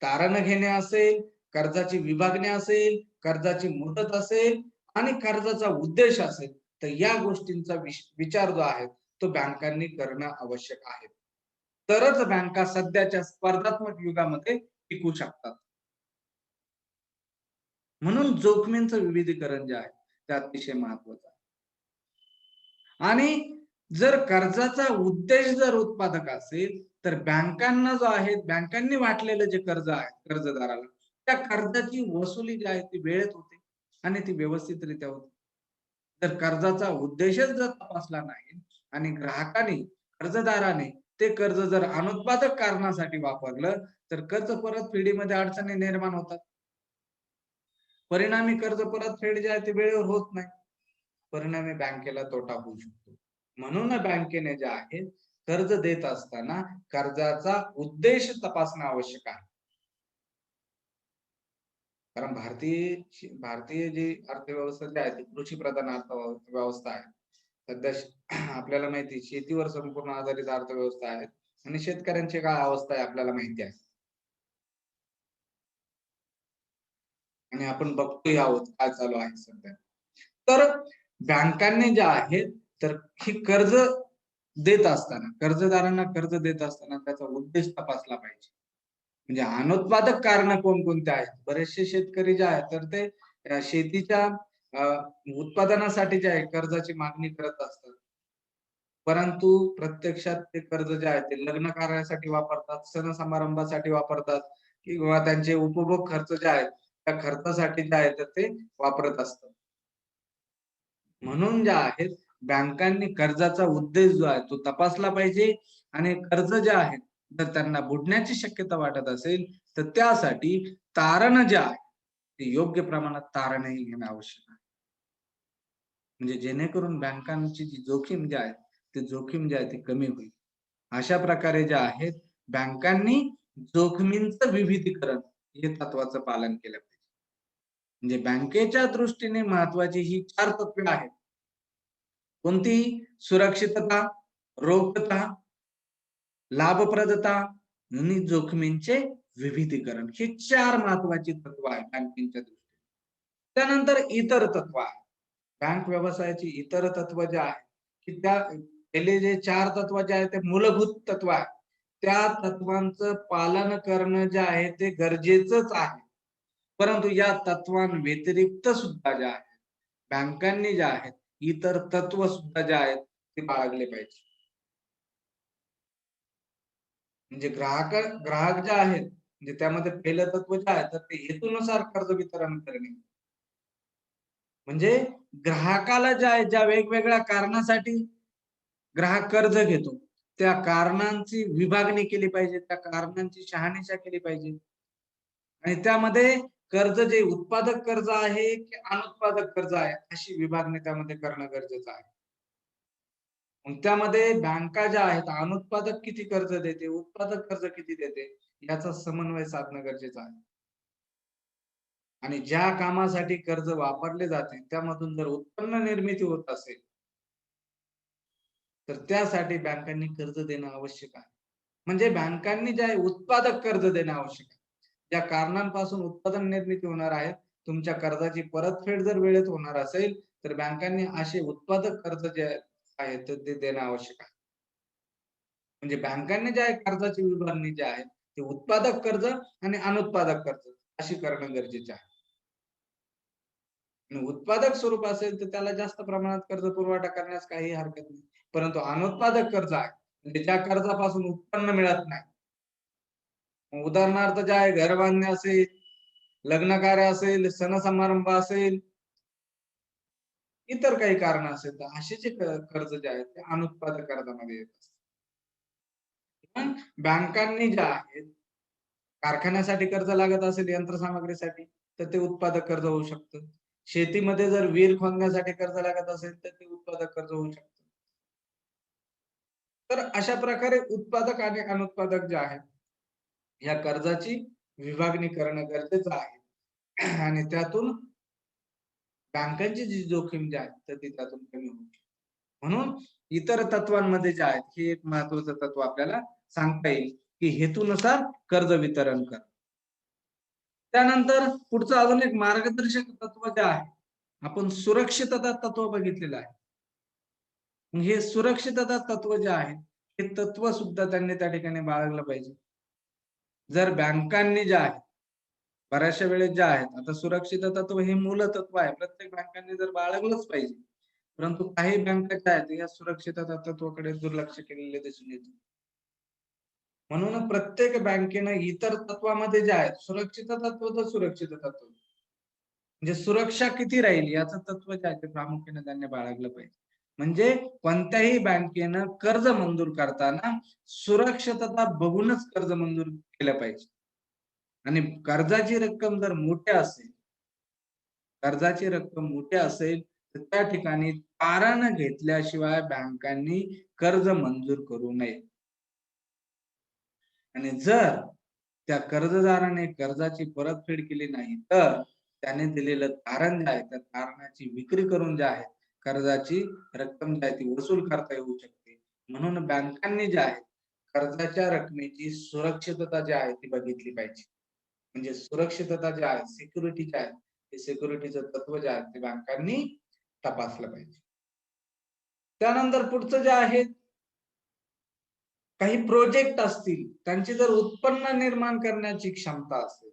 तारण घेणे असेल, कर्जाची विभागणी असेल, कर्जाची मुदत असेल आणि कर्जाचा उद्देश असेल, तर या गोष्टींचा विचार जो आहे तो बँकांनी करणं आवश्यक आहे. तरच बँका सध्याच्या स्पर्धात्मक युगामध्ये टिकू शकतात. म्हणून जोखमींचं विविधीकरण जे आहे ते अतिशय महत्वाचं आहे. आणि जर कर्जाचा उद्देश जर उत्पादक असेल तर बँकांना जो आहे बँकांनी वाटलेलं जे कर्ज आहे कर्जदाराला त्या कर्जाची वसुली जी आहे ती वेळेत होते आणि ती व्यवस्थितरित्या होते. तर कर्जाचा उद्देशच जर तपासला नाही आणि ग्राहकाने कर्जदाराने ते कर्ज जर अनुत्पादक कारणासाठी वापरलं तर कर्ज परतफेडीमध्ये अडचणी निर्माण होतात. परिणामी कर्ज परतफेड जे आहे ते वेळेवर होत नाही. परिणामी बँकेला तोटा होऊ शकतो. म्हणून बँकेने जे आहे कर्ज देत असताना कर्जाचा उद्देश तपासणं आवश्यक आहे. कारण भारतीय जी अर्थव्यवस्था जी आहे ती कृषी प्रधान अर्थव्यवस्था आहे. सध्या आपल्याला माहिती शेतीवर संपूर्ण आधारित अर्थव्यवस्था आहे आणि शेतकऱ्यांची काय अवस्था आहे आपल्याला माहिती आहे. आणि आपण बघतोय आहोत काय चालू आहे सध्या. तर बँकांनी जे आहेत तर ही कर्ज देत असताना कर्जदारांना कर्ज देत असताना त्याचा उद्देश तपासला पाहिजे. म्हणजे अनुत्पादक कारण कोणकोणते आहेत. बरेचसे शेतकरी जे आहेत तर ते शेतीच्या उत्पादनासाठी जे आहे कर्जाची मागणी करत असतात. परंतु प्रत्यक्षात ते कर्ज जे आहे ते लग्न कार्यासाठी वापरतात, सण समारंभासाठी वापरतात किंवा त्यांचे उपभोग खर्च जे आहेत त्या खर्चासाठी जे आहे तर ते वापरत असतात. म्हणून ज्या आहेत बँकांनी कर्जाचा उद्देश जो आहे तो तपासला पाहिजे आणि कर्ज जे आहे जर त्यांना बुडण्याची शक्यता वाटत असेल तर त्यासाठी तारण जे आहे ते योग्य प्रमाणात तारणही घेणं आवश्यक आहे. म्हणजे जेणेकरून बँकांची जी जोखीम जी आहे ती जोखीम जी आहे ती कमी होईल. अशा प्रकारे जे आहेत बँकांनी जोखमींचं विविधीकरण हे तत्वाचं पालन केलं पाहिजे. म्हणजे बँकेच्या दृष्टीने महत्वाची ही 4 तत्वे आहेत. कोणती? सुरक्षितता, रोखता, लाभप्रदता आणि जोखमींचे विविधीकरण. हे 4 महत्वाची तत्व आहेत बँकिंगच्या दृष्टीने. त्यानंतर इतर तत्व आहे. बँक व्यवसायाची इतर तत्व जे आहे की त्या पहिले जे 4 तत्व जे आहेत ते मूलभूत तत्व आहे. त्या तत्वांचं पालन करणं जे आहे ते गरजेचंच आहे. परंतु या तत्वांव्यतिरिक्त सुद्धा जे आहे बँकांनी जे आहेत इतर तत्व सुद्धा जे आहेत ते बाळगले पाहिजे. म्हणजे ग्राहक जे आहेत म्हणजे त्यामध्ये पहिलं तत्व जे आहे तर ते हेतूनुसार कर्ज वितरण करणे. म्हणजे ग्राहकाला जे आहे ज्या वेगवेगळ्या कारणासाठी ग्राहक कर्ज घेतो त्या कारणांची विभागणी केली पाहिजे, त्या कारणांची शहानिशा केली पाहिजे. आणि त्यामध्ये कर्ज जे उत्पादक कर्ज आहे की अनुत्पादक कर्ज आहे अशी विभागणी त्यामध्ये करणं गरजेचं आहे. मग त्यामध्ये बँका ज्या आहेत अनुत्पादक किती कर्ज देते, उत्पादक कर्ज किती देते याचा समन्वय साधणं गरजेचं आहे. आणि ज्या कामासाठी कर्ज वापरले जाते त्यामधून जर उत्पन्न निर्मिती होत असेल तर त्यासाठी बँकांनी कर्ज देणं आवश्यक आहे. म्हणजे बँकांनी जे आहे उत्पादक कर्ज देणं आवश्यक आहे. ज्या कारणांपासून उत्पादन निर्मिती होणार आहे तुमच्या कर्जाची परतफेड जर वेळेत होणार असेल तर बँकांनी असे उत्पादक कर्ज जे आहे ते देणं आवश्यक आहे. म्हणजे बँकांनी जे आहे कर्जाची विभागणी जी आहे ते उत्पादक कर्ज आणि अनुत्पादक कर्ज अशी करणं गरजेचे आहे. आणि उत्पादक स्वरूप असेल तर त्याला जास्त प्रमाणात कर्ज पुरवठा करण्यास काही हरकत नाही. परंतु अनुत्पादक कर्ज आहे म्हणजे ज्या कर्जापासून उत्पन्न मिळत नाही. उदाहरणार्थ जे आहे घर बांधणे असेल, लग्न कार्य असेल, सण समारंभ असेल, इतर काही कारण असेल तर असे जे कर्ज जे आहेत ते अनुत्पादक कर्जामध्ये येत असतात. पण बँकांनी ज्या आहेत कारखान्यासाठी कर्ज लागत असेल यंत्रसामग्रीसाठी तर ते उत्पादक कर्ज होऊ शकतं. शेतीमध्ये जर विहीर खोदण्यासाठी कर्ज लागत असेल तर ते उत्पादक कर्ज होऊ शकतं. तर अशा प्रकारे उत्पादक आणि अनुत्पादक जे आहेत या कर्जाची विभागणी करणं गरजेचं आहे. आणि त्यातून बँकांची जी जोखीम जी आहे तर ती त्यातून कमी होईल. म्हणून इतर तत्वांमध्ये जे आहेत हे एक महत्वाचं तत्व आपल्याला सांगता येईल की हेतूनुसार कर्ज वितरण कर. त्यानंतर पुढचं अजून एक मार्गदर्शक तत्व जे आहे आपण सुरक्षितता तत्व बघितलेलं आहे. हे सुरक्षितता तत्व जे आहे हे तत्व सुद्धा त्यांनी त्या ठिकाणी बाळगलं पाहिजे. जर बँकांनी जे आहे बऱ्याचशा वेळेस जे आहेत आता सुरक्षितता तत्व हे मूलतत्व आहे प्रत्येक बँकांनी जर बाळगलंच पाहिजे. परंतु काही बँका ज्या आहेत या सुरक्षितता तत्वाकडे दुर्लक्ष केलेले दिसून येते. म्हणून प्रत्येक बँकेनं इतर तत्वामध्ये जे आहेत सुरक्षितता तत्व तर सुरक्षितता तत्व म्हणजे सुरक्षा किती राहील याचं तत्व जे आहे ते प्रामुख्याने त्यांनी बाळगलं पाहिजे. म्हणजे कोणत्याही बँकेनं कर्ज मंजूर करताना सुरक्षितता बघूनच कर्ज मंजूर केलं पाहिजे. आणि कर्जाची रक्कम जर मोठी असेल तर त्या ठिकाणी तारण घेतल्याशिवाय बँकांनी कर्ज मंजूर करू नये. आणि जर त्या कर्जदाराने कर्जाची परतफेड केली नाही तर त्याने दिलेलं तारण जे आहे त्या तारणाची विक्री करून जे आहे कर्जाची रक्कम जी आहे ती वसूल करता येऊ शकते. म्हणून बँकांनी जे आहे कर्जाच्या रकमेची सुरक्षितता जी आहे ती बघितली पाहिजे. म्हणजे सुरक्षितता जी आहे सिक्युरिटी जी आहे ते सिक्युरिटीचं तत्व जे आहे ते बँकांनी तपासलं पाहिजे. त्यानंतर पुढचं जे आहे काही प्रोजेक्ट असतील त्यांची जर उत्पन्न निर्माण करण्याची क्षमता असेल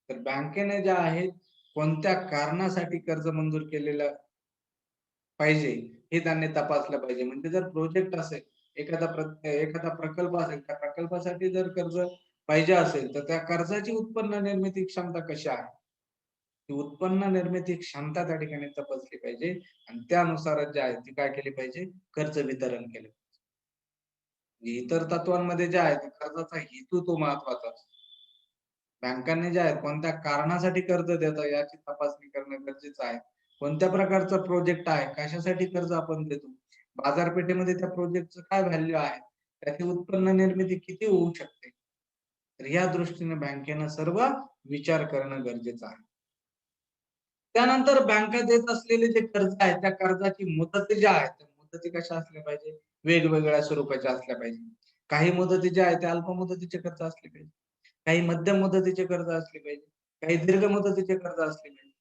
तर बँकेने ज्या आहेत कोणत्या कारणासाठी कर्ज मंजूर केलेलं पाहिजे हे त्यांनी तपासलं पाहिजे. म्हणजे जर प्रोजेक्ट असेल एखादा प्रकल्प असेल त्या प्रकल्पासाठी जर कर्ज पाहिजे असेल तर त्या कर्जाची उत्पन्न निर्मिती क्षमता कशी आहे ती उत्पन्न निर्मिती क्षमता त्या ठिकाणी तपासली पाहिजे. आणि त्यानुसारच जे आहे ती काय केली पाहिजे कर्ज वितरण केलं. इतर तत्वांमध्ये जे आहे कर्जाचा हेतू तो महत्वाचा असतो. बँकांनी जे आहे कोणत्या कारणासाठी कर्ज देतं याची तपासणी करणं गरजेचं आहे. कोणत्या प्रकारचा प्रोजेक्ट आहे कशासाठी कर्ज आपण देतो बाजारपेठेमध्ये त्या प्रोजेक्टचं काय व्हॅल्यू आहे त्याची उत्पन्न निर्मिती किती होऊ शकते. तर या दृष्टीने बँकेनं सर्व विचार करणं गरजेचं आहे. त्यानंतर बँका देत असलेले जे कर्ज आहे त्या कर्जाची मुदत ज्या आहेत मुदती कशा असल्या पाहिजे, वेगवेगळ्या स्वरूपाच्या असल्या पाहिजे. काही मुदती ज्या आहेत त्या अल्प मुदतीचे कर्ज असले पाहिजे, काही मध्यम मुदतीचे कर्ज असले पाहिजे, काही दीर्घ मुदतीचे कर्ज असले पाहिजे.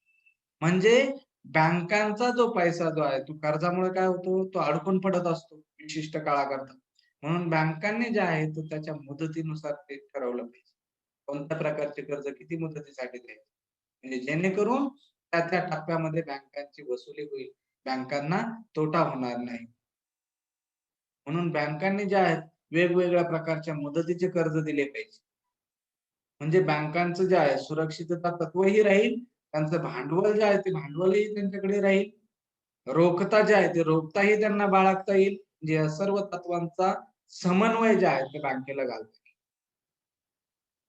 म्हणजे बँकांचा जो पैसा जो आहे तो कर्जामुळे काय होतो, तो अडकून पडत असतो विशिष्ट काळाकरता. म्हणून बँकांनी जे आहे तो त्याच्या मुदतीनुसार ते ठरवलं पाहिजे. कोणत्या प्रकारचे कर्ज किती मुदतीसाठी द्यायचे, म्हणजे जेणेकरून त्या त्या टप्प्यामध्ये बँकांची वसुली होईल, बँकांना तोटा होणार नाही. म्हणून बँकांनी जे आहेत वेगवेगळ्या प्रकारच्या मुदतीचे कर्ज दिले पाहिजे. म्हणजे बँकांचं जे आहे सुरक्षितता तत्वही राहील, त्यांचं भांडवल जे आहे ते भांडवलही त्यांच्याकडे राहील, रोखता जे आहे ते रोखताही त्यांना बाळगता येईल. म्हणजे या सर्व तत्वांचा समन्वय जे आहे ते बँकेला घालता येईल.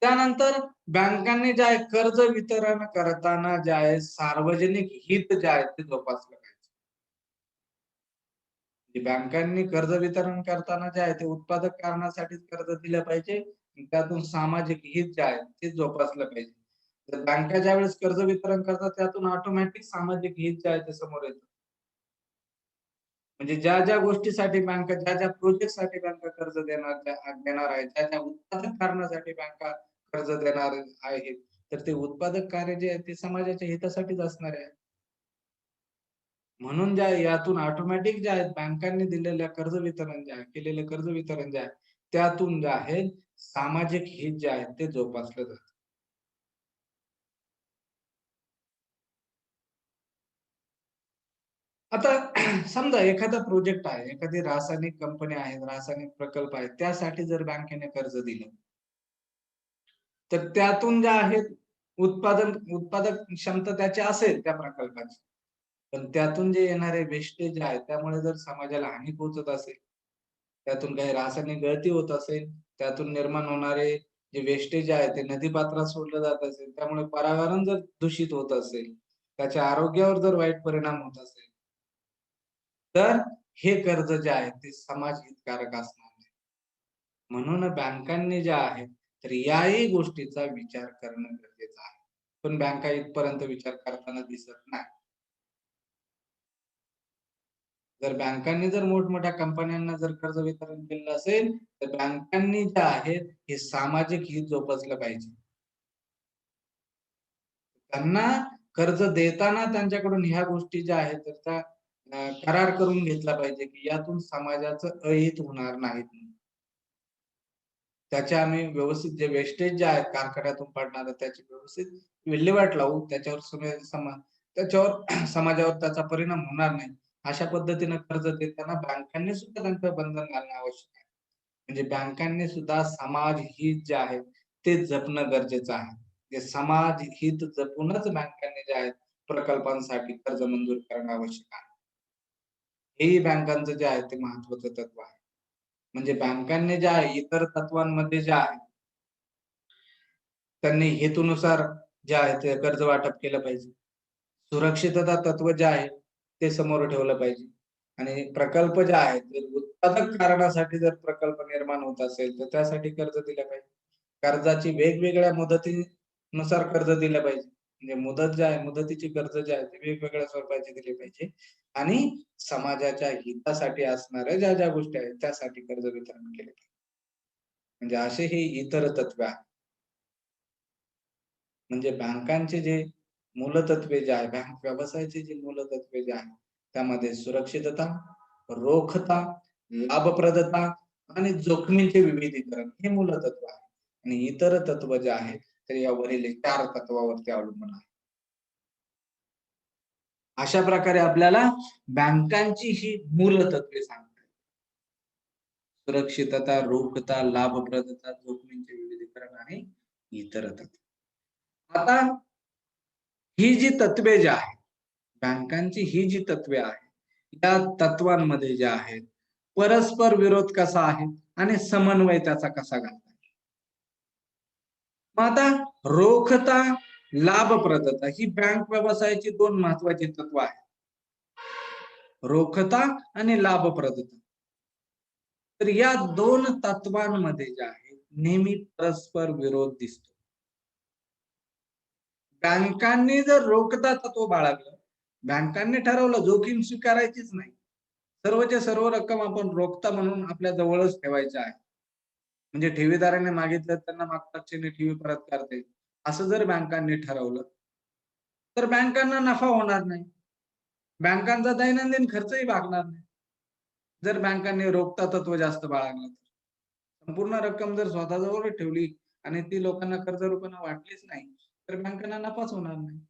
त्यानंतर बँकांनी जे आहे कर्ज वितरण करताना जे आहे सार्वजनिक हित जे आहे ते जोपासलं पाहिजे. बँकांनी कर्ज वितरण करताना जे आहे ते उत्पादक कारणासाठीच कर्ज दिलं पाहिजे. त्यातून सामाजिक हित जे आहे ते जोपासलं पाहिजे. तर बँका ज्यावेळेस कर्ज वितरण करतात त्यातून ऑटोमॅटिक सामाजिक हित जे आहे ते समोर येतं. म्हणजे ज्या ज्या गोष्टीसाठी बँका ज्या ज्या प्रोजेक्टसाठी बँका कर्ज देणार आहे, ज्या ज्या उत्पादक कारणासाठी बँका कर्ज देणार आहेत, तर ते उत्पादक कार्य जे आहे ते समाजाच्या हितासाठीच असणार आहे. म्हणून ज्या यातून ऑटोमॅटिक ज्या आहेत बँकांनी दिलेल्या कर्ज वितरण जे आहे, केलेलं कर्ज वितरण जे आहे, त्यातून जे आहे सामाजिक हित जे आहे ते जोपासलं जातं. आता समजा एखादा प्रोजेक्ट आहे, एखादी रासायनिक कंपनी आहे, रासायनिक प्रकल्प आहे, त्यासाठी जर बँकेने कर्ज दिलं, तर त्यातून ज्या आहेत उत्पादक क्षमता त्याची असेल त्या प्रकल्पाची. पण त्यातून जे येणारे वेस्टेज आहे, त्यामुळे जर समाजाला हानी पोहोचत असेल, त्यातून काही रासायनिक गळती होत असेल, त्यातून निर्माण होणारे जे वेस्टेज आहे ते नदी पात्रात सोडलं जात असेल, त्यामुळे पर्यावरण जर दूषित होत असेल, त्याच्या आरोग्यावर जर वाईट परिणाम होत असेल, तर हे कर्ज जे आहे ते समाज हितकारक असणार नाही. म्हणून बँकांनी जे आहे तर याही गोष्टीचा विचार करणं गरजेचं आहे. पण बँका इथपर्यंत विचार करताना दिसत नाही. जर बँकांनी जर मोठमोठ्या कंपन्यांना जर कर्ज वितरण केलं असेल, तर बँकांनी जे आहेत हे सामाजिक हित जोपासलं पाहिजे. त्यांना कर्ज देताना त्यांच्याकडून ह्या गोष्टी ज्या आहेत त्याचा करार करून घेतला पाहिजे, की यातून समाजाचं अहित होणार नाही. त्याचे आम्ही व्यवस्थित जे वेस्टेज जे आहेत कारखान्यातून पडणारं त्याची व्यवस्थित विल्हेवाट लावू. त्याच्यावर समाजावर त्याचा परिणाम होणार नाही. अशा पद्धतीनं कर्ज देताना बँकांनी सुद्धा त्यांचं बंधन घालणं आवश्यक आहे. म्हणजे बँकांनी सुद्धा समाज हित जे आहे ते जपणं गरजेचं आहे. ते समाज हित जपूनच बँकांनी जे आहे प्रकल्पांसाठी कर्ज मंजूर करणं आवश्यक आहे. हेही बँकांचं जे आहे ते महत्वाचं तत्व आहे. म्हणजे बँकांनी जे आहे इतर तत्वांमध्ये जे आहे त्यांनी हेतूनुसार जे आहे ते कर्ज वाटप केलं पाहिजे. सुरक्षितता तत्व जे आहे ते समोर ठेवलं पाहिजे. आणि प्रकल्प जे आहेत ते उत्पादक कारणासाठी जर प्रकल्प निर्माण होत असेल तर त्यासाठी कर्ज दिलं पाहिजे. कर्जाची वेगवेगळ्या मुदतीनुसार कर्ज दिलं पाहिजे. म्हणजे मुदत जे आहे मुदतीची कर्ज जे आहे ते वेगवेगळ्या स्वरूपाचे दिले पाहिजे आणि समाजाच्या हितासाठी असणाऱ्या ज्या ज्या गोष्टी आहेत त्यासाठी कर्ज वितरण केले पाहिजे. म्हणजे असे हे इतर तत्व आहे. म्हणजे बँकांचे जे मूलतत्वे जे आहे, बँक व्यवसायाचे जे मूलतत्वे जे आहे, त्यामध्ये सुरक्षितता, रोखता, लाभप्रदता आणि जोखमीचे विविधीकरण हे मूलतत्व आहे. आणि इतर तत्व जे आहे, तर यावरील 4 तत्वावरती अवलंबून आहे. अशा प्रकारे आपल्याला बँकांची ही मूलतत्वे सांगतात. सुरक्षितता, रोखता, लाभप्रदता, जोखमीचे विविधीकरण आणि इतर तत्व. आता ही जी तत्वे जी आहेत, बँकांची ही जी तत्वे आहेत, या तत्वांमध्ये जे आहेत, परस्पर विरोध कसा आहे आणि समन्वय त्याचा कसा घालता येईल. मग आता रोखता, लाभप्रदता ही बँक व्यवसायाची 2 महत्वाची तत्व आहेत. रोखता आणि लाभप्रदता. तर या 2 तत्वांमध्ये जे आहे, नेहमी परस्पर विरोध दिसतो. बँकांनी जर रोखता तत्व बाळगलं, बँकांनी ठरवलं जोखीम स्वीकारायचीच नाही. सर्वच्या सर्व रक्कम आपण रोखता म्हणून आपल्या जवळच ठेवायच्या आहे. म्हणजे ठेवीदाराने मागितलं त्यांना मागच्या क्षणी ठेवी परत करता येईल. असं जर बँकांनी ठरवलं, तर बँकांना नफा होणार नाही. बँकांचा दैनंदिन खर्चही भागणार नाही. जर बँकांनी रोखता तत्व जास्त बाळगलं तर. संपूर्ण रक्कम जर स्वतःजवळ ठेवली आणि ती लोकांना कर्ज रूपाने वाटलीच नाही, तर बँकांना नफाच होणार नाही.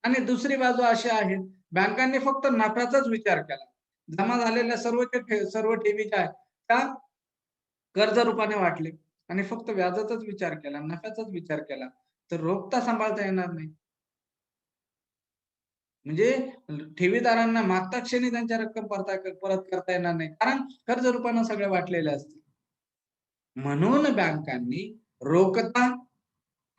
आणि दुसरी बाजू अशी आहे, बँकांनी फक्त नफ्याचाच विचार केला. जमा झालेल्या सर्व ठेवी ज्या आहेत, त्या कर्ज रूपाने वाटले आणि फक्त व्याजाचाच विचार केला, नफ्याचाच विचार केला, तर रोखता सांभाळता येणार नाही. म्हणजे ठेवीदारांना मागच्या क्षणी त्यांच्या रक्कम परत करता येणार नाही. कारण कर्ज रूपाने सगळे वाटलेले असतील. म्हणून बँकांनी रोखता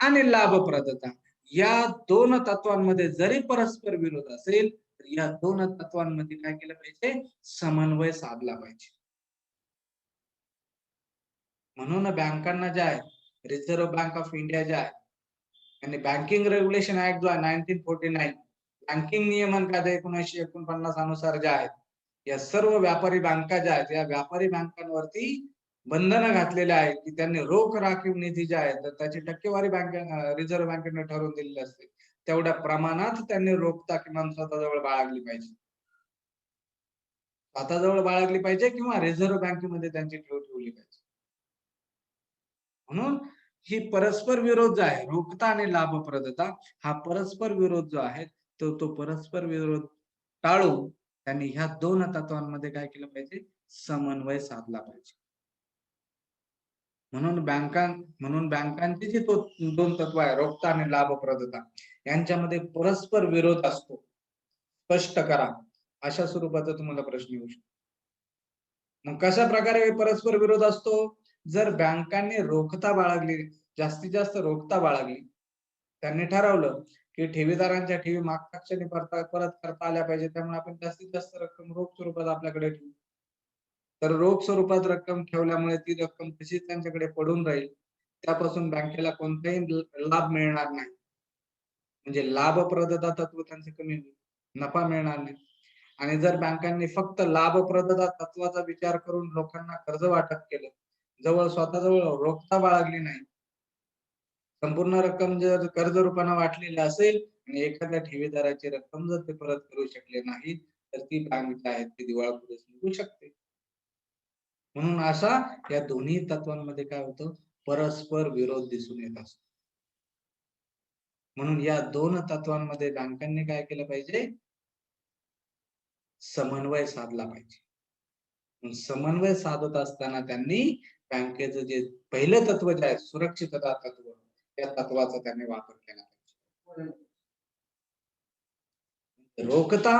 आणि लाभप्रदता या दोन तत्वांमध्ये जरी परस्पर विरोध असेल, तर या दोन तत्वांमध्ये काय केलं पाहिजे? समन्वय साधला पाहिजे. म्हणून बँकांना ज्या आहे, रिझर्व्ह बँक ऑफ इंडिया ज्या आहे आणि बँकिंग रेग्युलेशन ऍक्ट जो आहे 1949, बँकिंग नियमन कायदा 1949 अनुसार ज्या आहेत, या सर्व व्यापारी बँका ज्या आहेत, या व्यापारी बँकांवरती बंधनं घातलेले आहेत की त्यांनी रोख राखीव निधी ज्या आहे तर त्याची टक्केवारी रिझर्व्ह बँकेने ठरवून दिलेली असते. तेवढ्या प्रमाणात त्यांनी रोखता किमान स्वतःजवळ बाळगली पाहिजे. स्वतःजवळ बाळगली पाहिजे किंवा रिझर्व्ह बँकेमध्ये त्यांची ठेव ठेवली पाहिजे. म्हणून ही परस्पर विरोध जो आहे, रोखता आणि लाभप्रदता, हा परस्पर विरोध जो आहे, तो परस्पर विरोध टाळून त्यांनी ह्या दोन तत्वांमध्ये काय केलं पाहिजे? समन्वय साधला पाहिजे. म्हणून बँकांची जी दोन तत्व आहे, रोखता आणि लाभप्रदता, यांच्यामध्ये परस्पर विरोध असतो. स्पष्ट करा, अशा स्वरूपाचा तुम्हाला प्रश्न येऊ शकतो. मग कशा प्रकारे परस्पर विरोध असतो? जर बँकांनी रोखता बाळगली, जास्तीत जास्त रोखता बाळगली, त्यांनी ठरवलं की ठेवीदारांच्या ठेवी मागच्या क्षणी परत करता आल्या पाहिजे, त्यामुळे आपण जास्तीत जास्त रक्कम रोख स्वरूपात आपल्याकडे ठेवू. तर रोख स्वरूपात रक्कम ठेवल्यामुळे ती रक्कम तशीच त्यांच्याकडे पडून राहील. त्यापासून बँकेला कोणताही लाभ मिळणार नाही. म्हणजे लाभप्रदता तत्व त्यांचं कमी होईल, नफा मिळणार नाही. आणि जर बँकांनी फक्त लाभप्रदता तत्वाचा विचार करून लोकांना कर्ज वाटप केलं, स्वतःजवळ रोखता बाळगली नाही, संपूर्ण रक्कम जर कर्ज रूपाने वाटलेली असेल आणि एखाद्या ठेवीदाराची रक्कम जर ते परत करू शकले नाही, तर ती बँक जी आहे ती दिवाळखोरीस निघू शकते. म्हणून अशा या दोन्ही तत्वांमध्ये काय होतं? परस्पर विरोध दिसून येत असतो. म्हणून या दोन तत्वांमध्ये बँकांनी काय केलं पाहिजे? समन्वय साधला पाहिजे. समन्वय साधत असताना त्यांनी बँकेचं जे पहिलं तत्व जे आहे, सुरक्षितता तत्व, त्या तत्वाचा त्यांनी वापर केला पाहिजे. रोखता,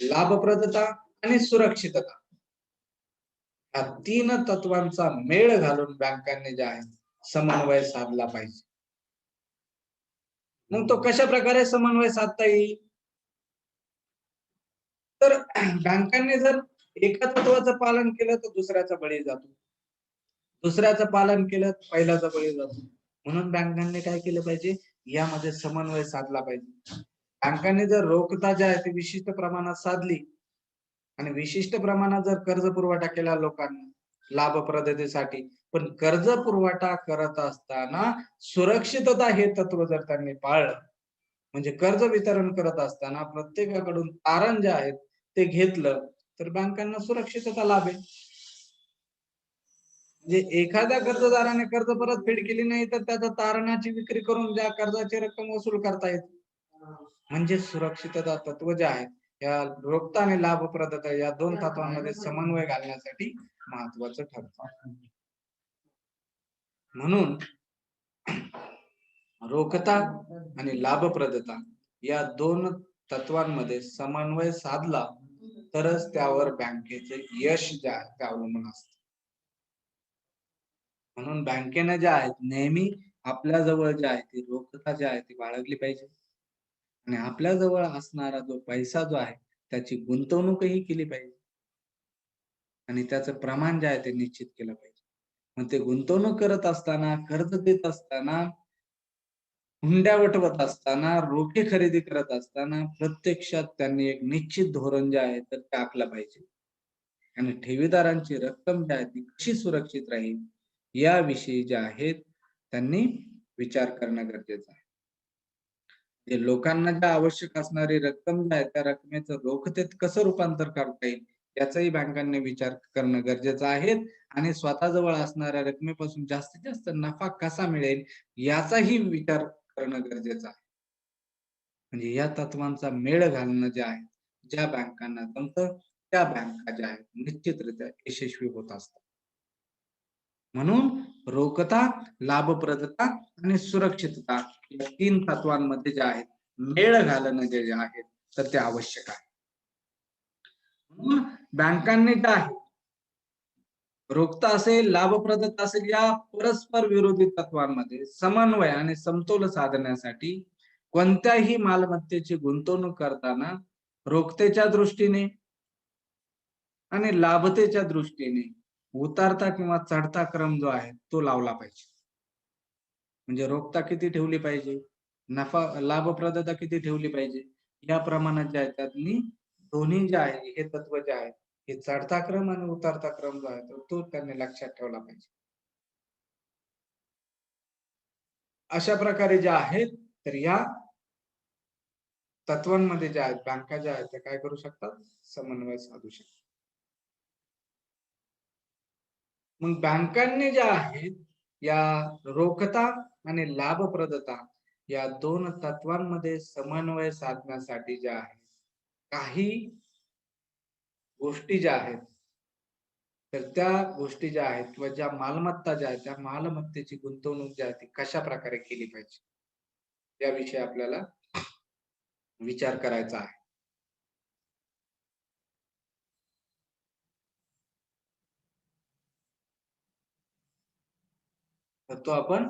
लाभप्रदता आणि सुरक्षितता या तीन तत्वांचा मेळ घालून बँकांनी जे आहे समन्वय साधला पाहिजे. मग तो कशा प्रकारे समन्वय साधता येईल? तर बँकांनी जर एका तत्वाचं पालन केलं तर दुसऱ्याचा बळी जातो. दुसऱ्याचं पालन केलं तर पहिल्याचा बळी जातो. म्हणून बँकांनी काय केलं पाहिजे? यामध्ये समन्वय साधला पाहिजे. बँकांनी जर रोखता जी आहे ती विशिष्ट प्रमाणात साधली आणि विशिष्ट प्रमाणात जर कर्ज पुरवठा केला लोकांना लाभप्रदतेसाठी, पण कर्ज पुरवठा करत असताना सुरक्षितता हे तत्व जर त्यांनी पाळलं, म्हणजे कर्ज वितरण करत असताना प्रत्येकाकडून तारण जे आहेत ते घेतलं, तर बँकांना सुरक्षितता लाभेल. म्हणजे एखाद्या कर्जदाराने कर्ज परतफेड केली नाही तर त्याचा तारणाची विक्री करून ज्या कर्जाची रक्कम वसूल करता येते. म्हणजे सुरक्षितता तत्व जे आहे, या रोखता आणि लाभप्रदता या दोन तत्वांमध्ये समन्वय घालण्यासाठी महत्वाचं ठरतं. म्हणून रोखता आणि लाभप्रदता या दोन तत्वांमध्ये समन्वय साधला तरच त्यावर बँकेचे यश जे आहे ते अवलंबून असतं. म्हणून बँकेने जे आहेत नेहमी आपल्या जवळ जे आहे ती रोखता जी आहे ती बाळगली पाहिजे आणि आपल्या जवळ असणारा जो पैसा जो आहे त्याची गुंतवणूकही केली पाहिजे आणि त्याचं प्रमाण जे आहे ते निश्चित केलं पाहिजे. मग ते गुंतवणूक करत असताना, कर्ज देत असताना हुंड्या वटवत असताना, रोखे खरेदी करत असताना प्रत्यक्षात त्यांनी एक निश्चित धोरण जे आहे तर ते आखलं पाहिजे. आणि ठेवीदारांची रक्कम जी आहे ती कशी सुरक्षित राहील याविषयी जे आहेत त्यांनी विचार करणं गरजेचं आहे. जे लोकांना ज्या आवश्यक असणारी रक्कम जी आहे त्या रकमेचं रोखतेत कसं रूपांतर करता येईल याचाही बँकांनी विचार करणं गरजेचं आहे. आणि स्वतःजवळ असणाऱ्या रकमेपासून जास्तीत जास्त नफा कसा मिळेल याचाही विचार करणं गरजेचं आहे. म्हणजे या तत्वांचा मेळ घालणं जे आहे, ज्या बँकांना जमतं त्या बँका ज्या आहेत निश्चितरित्या यशस्वी होत असतात. म्हणून रोखता, लाभप्रदता आणि सुरक्षितता या 3 तत्वांमध्ये जे आहेत मेळ घालणं जे आहे तर ते आवश्यक आहे. म्हणून बँकांनी काय आहे, रोखता असेल, लाभप्रदता असेल या परस्पर विरोधी तत्वांमध्ये समन्वय आणि समतोल साधण्यासाठी कोणत्याही मालमत्तेची गुंतवणूक करताना रोखतेच्या दृष्टीने आणि लाभतेच्या दृष्टीने उतारता किंवा चढता क्रम जो आहे तो लावला पाहिजे. म्हणजे रोखता किती ठेवली पाहिजे, नफा लाभप्रदता किती ठेवली पाहिजे, या प्रमाणात जे आहे त्यातली दोन्ही जे आहे हे तत्व जे आहे हे चढता क्रम आणि उतरता क्रम जो आहे तो त्यांनी लक्षात ठेवला पाहिजे. अशा प्रकारे जे आहेत तर या तत्वांमध्ये ज्या आहेत बँका ज्या आहेत त्या काय करू शकतात, समन्वय साधू शकतात. मग बँकांनी ज्या आहेत या रोखता आणि लाभप्रदता या 2 तत्वांमध्ये समन्वय साधण्यासाठी ज्या आहेत काही गोष्टी ज्या आहेत तर त्या गोष्टी ज्या आहेत किंवा ज्या मालमत्ता ज्या आहेत त्या मालमत्तेची गुंतवणूक जी आहे ती कशा प्रकारे केली पाहिजे याविषयी आपल्याला विचार करायचा आहे. तर तो आपण